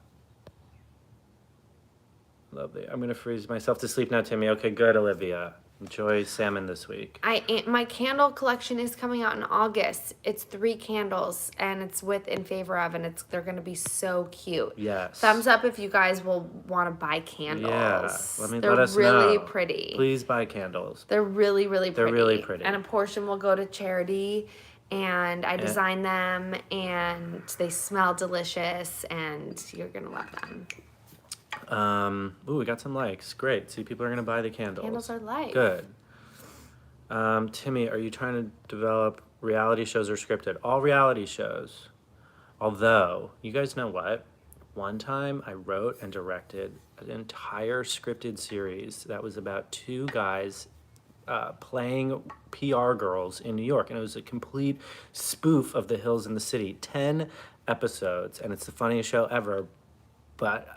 Lovely. I'm gonna freeze myself to sleep now, Timmy. Okay, good, Olivia. Enjoy salmon this week. My candle collection is coming out in August. It's 3 candles, and it's with In Favor of, and they're gonna be so cute. Yes. Thumbs up if you guys will want to buy candles. Yeah. They're Let us really know. pretty. Please buy candles. They're really, really pretty. They're really pretty. And a portion will go to charity, and I designed them, and they smell delicious, and you're gonna love them. Ooh, we got some likes. Great. See, people are gonna buy the candles. Candles are life. Good. Timmy, are you trying to develop reality shows or scripted? All reality shows. Although, you guys know what? One time I wrote and directed an entire scripted series that was about 2 guys playing PR girls in New York. And it was a complete spoof of The Hills in the City. 10 episodes. And it's the funniest show ever. But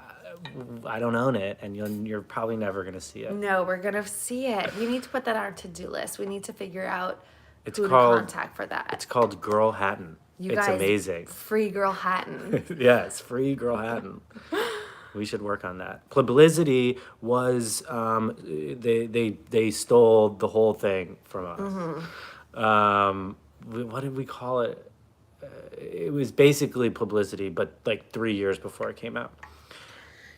I don't own it, and you're probably never going to see it. No, we're gonna see it. We need to put that on our to-do list. We need to figure out It's who called- to contact for that. It's called Girl Hatton. You It's guys, amazing. Free Girl Hatton. Yes, free Girl Hatton. We should work on that. Publicity was they stole the whole thing from us. What did we call it? It was basically Publicity, but like 3 years before it came out.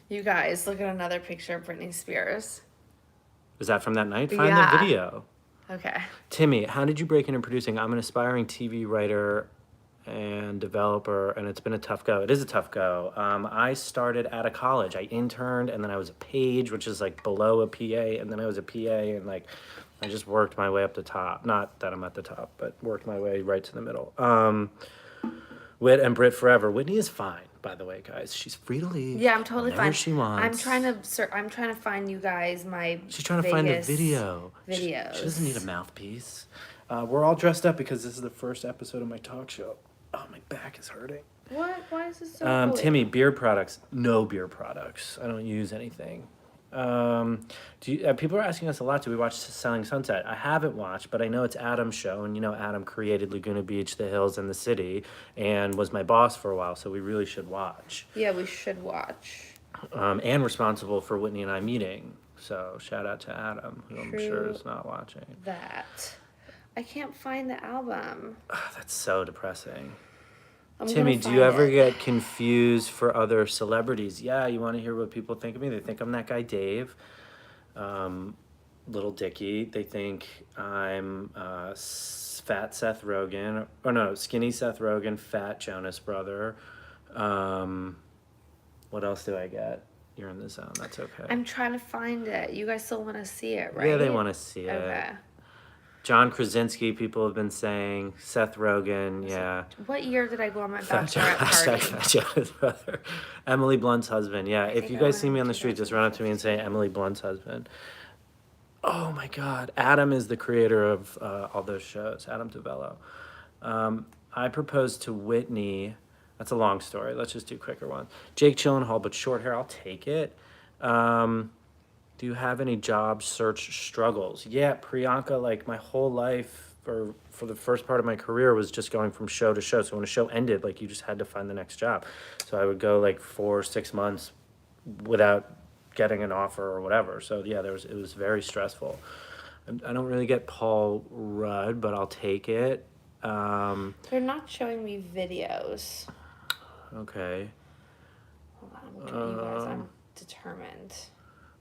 You guys, look at another picture of Britney Spears. Was that from that night? Find Yeah. the video. Okay. Timmy, how did you break into producing? I'm an aspiring TV writer and developer, and it's been a tough go. It is a tough go. I started out of college. I interned, and then I was a page, which is like below a PA, and then I was a PA, and like I just worked my way up the top. Not that I'm at the top, but worked my way right to the middle. Whit and Brit forever. Whitney is fine, by the way, guys. She's free to leave. Yeah, I'm totally whenever fine. she wants. I'm trying to find you guys my She's trying to find the Vegas video. videos. She doesn't need a mouthpiece. We're all dressed up because this is the first episode of my talk show. Oh, my back is hurting. What? Why is this so cold? Timmy, beard products. No beard products. I don't use anything. People are asking us a lot, do we watch Selling Sunset? I haven't watched, but I know it's Adam's show, and Adam created Laguna Beach, the hills, and the city, and was my boss for a while, so we really should watch. Yeah, we should watch. And responsible for Whitney and I meeting, so shout out to Adam, who I'm sure is not watching. That. I can't find the album. That's so depressing. I'm Timmy, gonna do you find ever it. get confused for other celebrities? Yeah, you want to hear what people think of me? They think I'm that guy Dave, Little Dicky. They think I'm fat Seth Rogen. Oh no, skinny Seth Rogen, fat Jonas Brother. What else do I get? You're in the zone. That's okay. I'm trying to find it. You guys still want to see it, right? Yeah, they want to see it. Okay. John Krasinski, people have been saying. Seth Rogen, yeah. What year did I go on my Fat bachelorette hashtag party? Fat Jonas Brother. Emily Blunt's husband, yeah. If think you I guys went see me in on the street, just run up to me and say Emily Blunt's husband. Oh my God. Adam is the creator of all those shows, Adam DeVello. I proposed to Whitney. That's a long story. Let's just do quicker ones. Jake Gyllenhaal, but short hair, I'll take it. Do you have any job search struggles? Yeah, Priyanka, like my whole life, or for the first part of my career, was just going from show to show. So when a show ended, like you just had to find the next job. So I would go like 4 or 6 months without getting an offer or whatever. So yeah, it was very stressful. I don't really get Paul Rudd, but I'll take it. They're not showing me videos. Okay. Hold on, I'm looking at you guys. I'm determined.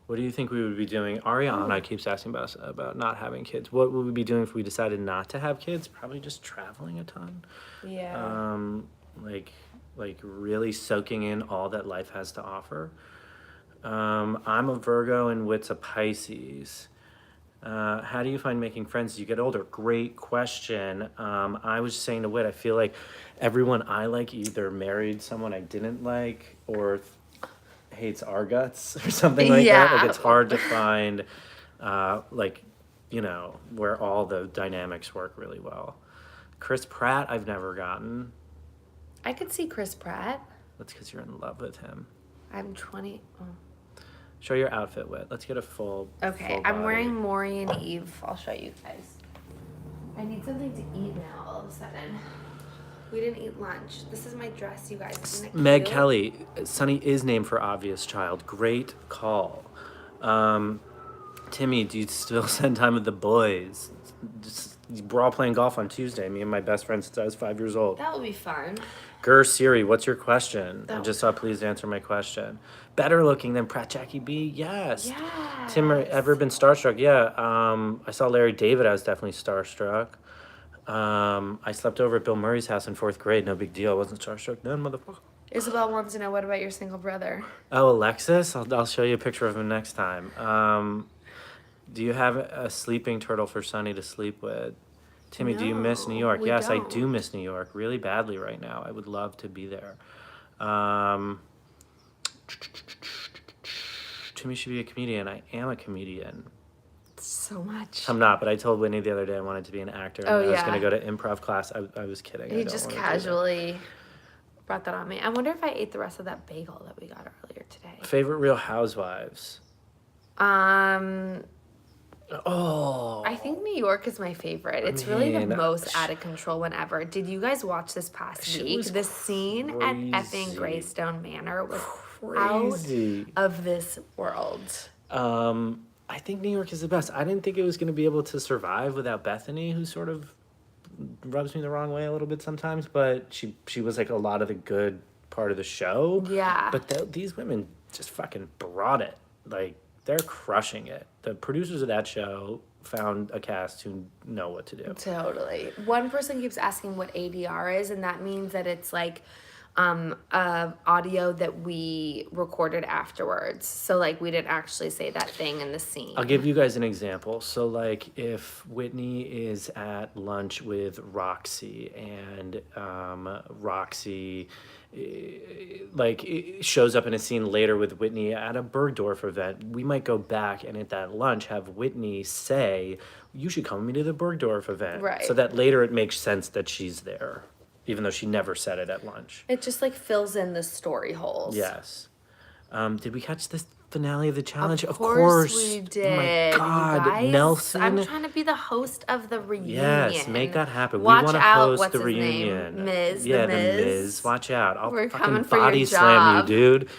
What do you think we would be doing? Ariana keeps asking about us about not having kids. What would we be doing if we decided not to have kids? Probably just traveling a ton. Yeah. Like really soaking in all that life has to offer. I'm a Virgo and Whit's a Pisces. How do you find making friends as you get older? Great question. I was just saying to Whit, I feel like everyone I like either married someone I didn't like or hates our guts or something like that. Like it's hard to find, where all the dynamics work really well. Chris Pratt, I've never gotten. I could see Chris Pratt. That's because you're in love with him. I'm 20. Oh. Show your outfit, Whit. Let's get a full. Okay, full I'm body. wearing Maury and Eve. I'll show you guys. I need something to eat now all of a sudden. We didn't eat lunch. This is my dress, you guys. Isn't it Meg cute? Kelly, Sonny is named for obvious child. Great call. Timmy, do you still spend time with the boys? We're all playing golf on Tuesday. Me and my best friend since I was 5 years old. That would be fun. Gur Siri, what's your question? I That just saw please answer my question. Better looking than Pratt Jackie B? Yes. Yes. Tim, ever been starstruck? Yeah. I saw Larry David. I was definitely starstruck. I slept over at Bill Murray's house in 4th grade. No big deal. I wasn't starstruck then, motherfucker. Isabel wants to know, what about your single brother? Oh, Alexis? I'll show you a picture of him next time. Do you have a sleeping turtle for Sonny to sleep with? Timmy, do you miss New No, York? we Yes, I don't. do miss New York really badly right now. I would love to be there. Timmy should be a comedian. I am a comedian. So much. I'm not, but I told Whitney the other day I wanted to be an actor. And Oh, I was yeah. going to go to improv class. I was kidding. I He don't just wanna do that. casually brought that on me. I wonder if I ate the rest of that bagel that we got earlier today. Favorite Real Housewives? Oh. I think New York is my favorite. It's really the mean, most out of control whenever. Did you guys watch this past Shit week? was The scene at effing crazy. Greystone Manor was Crazy. out of this world. I think New York is the best. I didn't think it was going to be able to survive without Bethany, who sort of rubs me the wrong way a little bit sometimes, but she was like a lot of the good part of the show. Yeah. But these women just fucking brought it. Like, they're crushing it. The producers of that show found a cast who know what to do. Totally. One person keeps asking what ADR is, and that means that it's like audio that we recorded afterwards. So like we didn't actually say that thing in the scene. I'll give you guys an example. So, like, if Whitney is at lunch with Roxy and Roxy, shows up in a scene later with Whitney at a Bergdorf event, we might go back and at that lunch have Whitney say, "You should come with me to the Bergdorf event." Right. So that later it makes sense that she's there, even though she never said it at lunch. It just like fills in the story holes. Yes. Did we catch the finale of the challenge? Of course we did. Oh my God, You guys, Nelson. I'm trying to be the host of the reunion. Yes, make that happen. Watch we want to out, host what's the his reunion. name? Miz, Yeah, the the Miz. Miz. Watch out. I'll We're fucking coming for your body slam you, job. dude.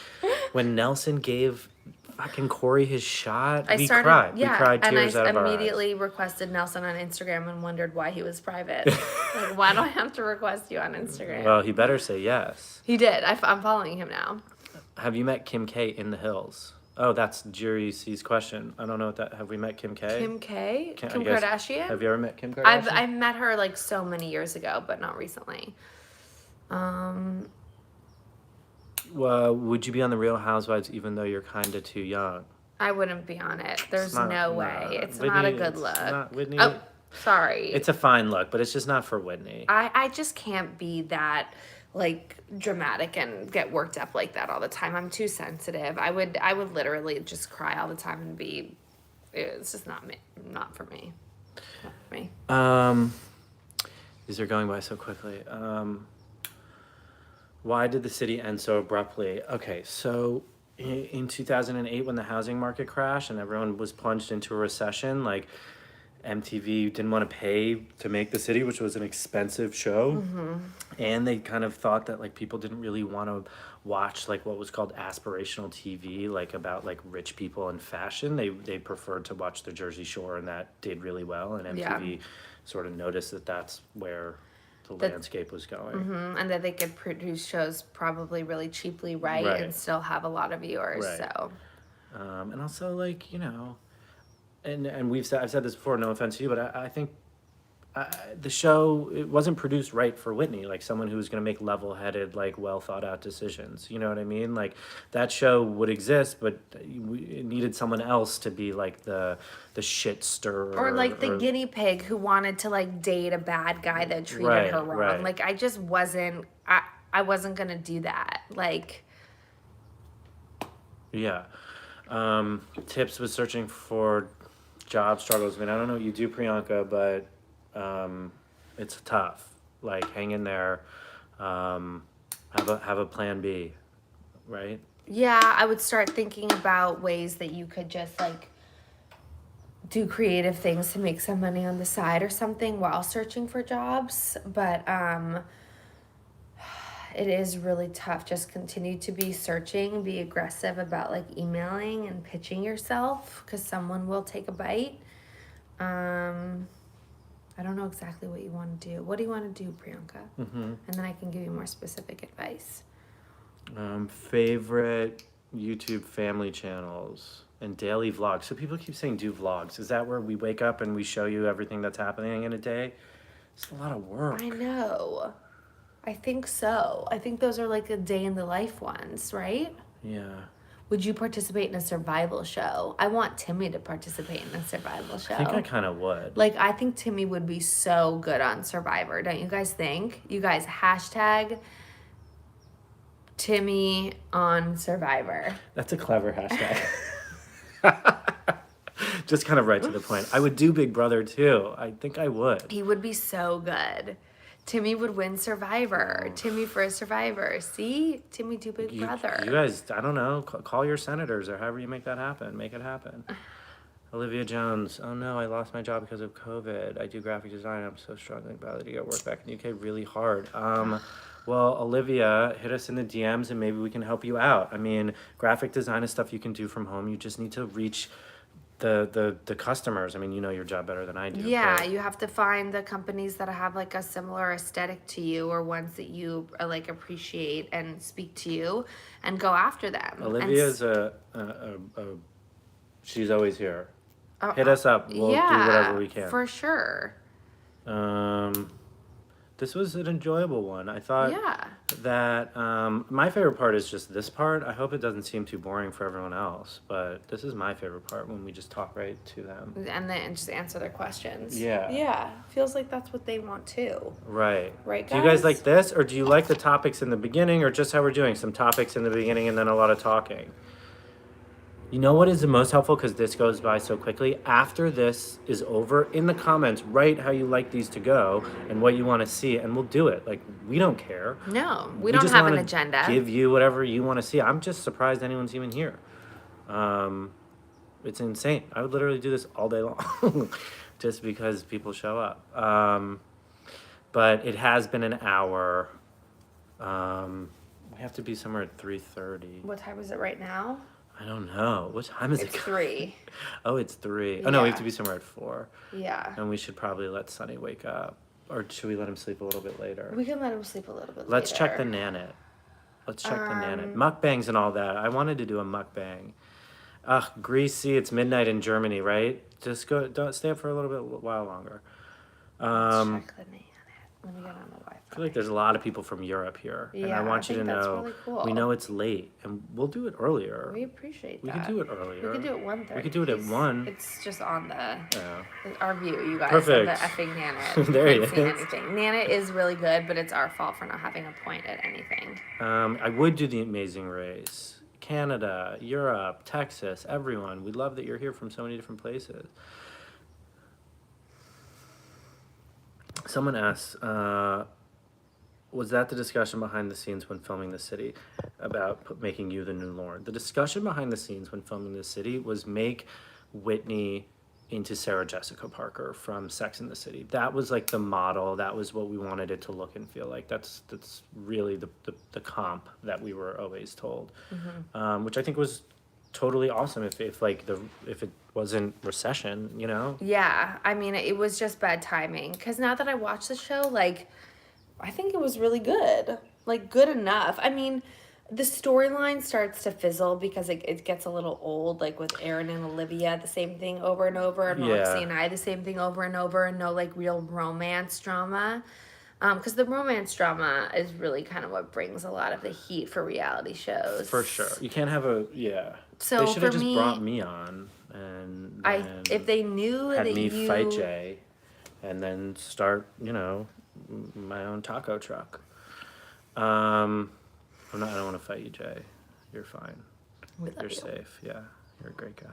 When Nelson gave fucking Corey his shot, we cried. Yeah, we cried tears out and of our I eyes. immediately requested Nelson on Instagram and wondered why he was private. Like, why do I have to request you on Instagram? Well, he better say yes. He did. I'm following him now. Have you met Kim K in the hills? Oh, that's Jury C's question. I don't know what that. Have we met Kim K? Kim K? I Kim guess- Kardashian? Have you ever met Kim Kardashian? I met her like so many years ago, but not recently. Well, would you be on the Real Housewives even though you're kind of too young? I wouldn't be on it. There's no way. It's Whitney, not a good it's look. not- Whitney, Oh, sorry. it's a fine look, but it's just not for Whitney. I just can't be that like dramatic and get worked up like that all the time. I'm too sensitive. I would literally just cry all the time and be. It's just not me. Not for me. Not for me. These are going by so quickly. Why did the city end so abruptly? Okay, so in 2008 when the housing market crashed and everyone was plunged into a recession, like MTV didn't want to pay to make the city, which was an expensive show. And they kind of thought that like people didn't really want to watch like what was called aspirational TV, like about like rich people and fashion. They preferred to watch the Jersey Shore, and that did really well. And MTV sort of noticed that that's where the landscape was going. And that they could produce shows probably really cheaply, right? And still have a lot of viewers. Right. So. And also like, you know, and I've said this before, no offense to you, but I think the show, it wasn't produced right for Whitney, like someone who was going to make level-headed, like well thought out decisions. You know what I mean? Like that show would exist, but it needed someone else to be like the shit stirrer. Or like the guinea pig who wanted to like date a bad guy that treated her wrong. Right. Like I just wasn't, I wasn't going to do that. Like. Yeah. Tips with searching for job struggles. I mean, I don't know what you do, Priyanka, but it's tough. Like, hang in there. Have a plan B, right? Yeah, I would start thinking about ways that you could just like do creative things to make some money on the side or something while searching for jobs. But it is really tough. Just continue to be searching, be aggressive about like emailing and pitching yourself because someone will take a bite. I don't know exactly what you want to do. What do you want to do, Priyanka? And then I can give you more specific advice. Favorite YouTube family channels and daily vlogs. So people keep saying do vlogs. Is that where we wake up and we show you everything that's happening in a day? It's a lot of work. I know. I think so. I think those are like a day in the life ones, right? Yeah. Would you participate in a survival show? I want Timmy to participate in a survival show. I think I kind of would. Like, I think Timmy would be so good on Survivor. Don't you guys think? You guys hashtag Timmy on Survivor. That's a clever hashtag. Just kind of right to the point. I would do Big Brother too. I think I would. He would be so good. Timmy would win Survivor. Timmy for a Survivor. See? Timmy do Big Brother. You guys, I don't know. Call your senators or however you make that happen. Make it happen. Olivia Jones. Oh no, I lost my job because of COVID. I do graphic design. I'm so struggling badly to get work back in the UK. Really hard. Well, Olivia, hit us in the DMs and maybe we can help you out. I mean, graphic design is stuff you can do from home. You just need to reach the customers. I mean, you know your job better than I do. Yeah, but you have to find the companies that have like a similar aesthetic to you or ones that you like appreciate and speak to you and go after them. Olivia's she's always here. Hit us up. We'll do whatever we can. For sure. This was an enjoyable one. I thought that my favorite part is just this part. I hope it doesn't seem too boring for everyone else, but this is my favorite part when we just talk right to them. And then just answer their questions. Yeah. Yeah. Feels like that's what they want too. Right. Right, Do you guys guys? like this, or do you like the topics in the beginning, or just how we're doing? Some topics in the beginning and then a lot of talking. You know what is the most helpful, because this goes by so quickly? After this is over, in the comments, write how you like these to go and what you want to see, and we'll do it. Like, we don't care. No, we don't just have an wanna agenda. Give you whatever you want to see. I'm just surprised anyone's even here. It's insane. I would literally do this all day long just because people show up. But it has been an hour. We have to be somewhere at 3:30. What time is it right now? I don't know. What time is It's it? 3. Oh, it's 3. Oh, no, we have Yeah. to be somewhere at 4. Yeah. And we should probably let Sonny wake up. Or should we let him sleep a little bit later? We can let him sleep a little bit Let's check the later. Nanit. Let's check the Nanit. Mukbangs and all that. I wanted to do a mukbang. Ugh, greasy. It's midnight in Germany, right? Just go. Don't stay up for a little bit, while longer. Let's check the Nanit. Let me get on the Wi-Fi. I feel like there's a lot of people from Europe here, and I Yeah, want I you to think that's know really cool. we know it's late, and we'll do it earlier. We appreciate We that. could do it earlier. We could do it 1:30. We could do it at 1. It's just on the Yeah. our view, you guys. Perfect. Of the effing Nanit. There Can't it see is. anything. Nanit is really good, but it's our fault for not having a point at anything. I would do the Amazing Race. Canada, Europe, Texas, everyone. We love that you're here from so many different places. Someone asked, was that the discussion behind the scenes when filming The City about making you the new Lord? The discussion behind the scenes when filming The City was make Whitney into Sarah Jessica Parker from Sex and the City. That was like the model. That was what we wanted it to look and feel like. That's really the comp that we were always told, which I think was totally awesome. If it wasn't recession, you know. Yeah, I mean, it was just bad timing. Because now that I watch the show, like, I think it was really good. Like, good enough. I mean, the storyline starts to fizzle because it gets a little old, like with Aaron and Olivia, the same thing over and over, and Yeah. Roxy and I, the same thing over and over, and no, like, real romance drama. Because the romance drama is really kind of what brings a lot of the heat for reality shows. For sure. You can't have So they should have for just me, brought me on and if they knew had that me you fight Jay and then start, my own taco truck. I don't want to fight you, Jay. You're fine. We love You're you. safe. Yeah. You're a great guy.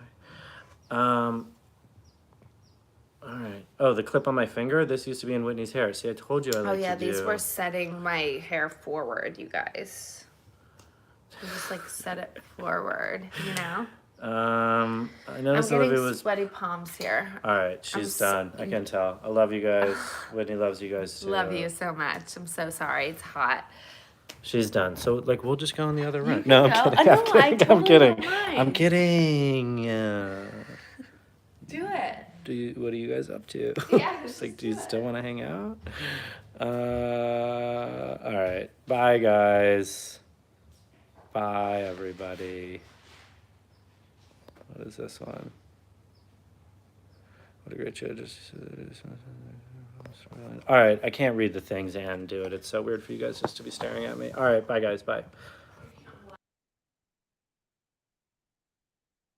All right. Oh, the clip on my finger? This used to be in Whitney's hair. See, I told you I like Oh yeah, to these do... were setting my hair forward, you guys. I just like set it forward, you know? I noticed I'm Olivia getting was... sweaty palms here. All right, she's so- done. I can tell. I love you guys. Whitney loves you guys too. Love you so much. I'm so sorry. It's hot. She's done. So, we'll just go in the other room. can No, go. I'm kidding. I know, I'm kidding. I totally I'm kidding. don't mind. I'm kidding. Yeah. Do it. What are you guys up to? Yeah, It's let's do you do still want to hang out? All right. Bye, guys. Bye, everybody. What is this one? What a great show. All right. I can't read the things and do it. It's so weird for you guys just to be staring at me. All right. Bye, guys. Bye.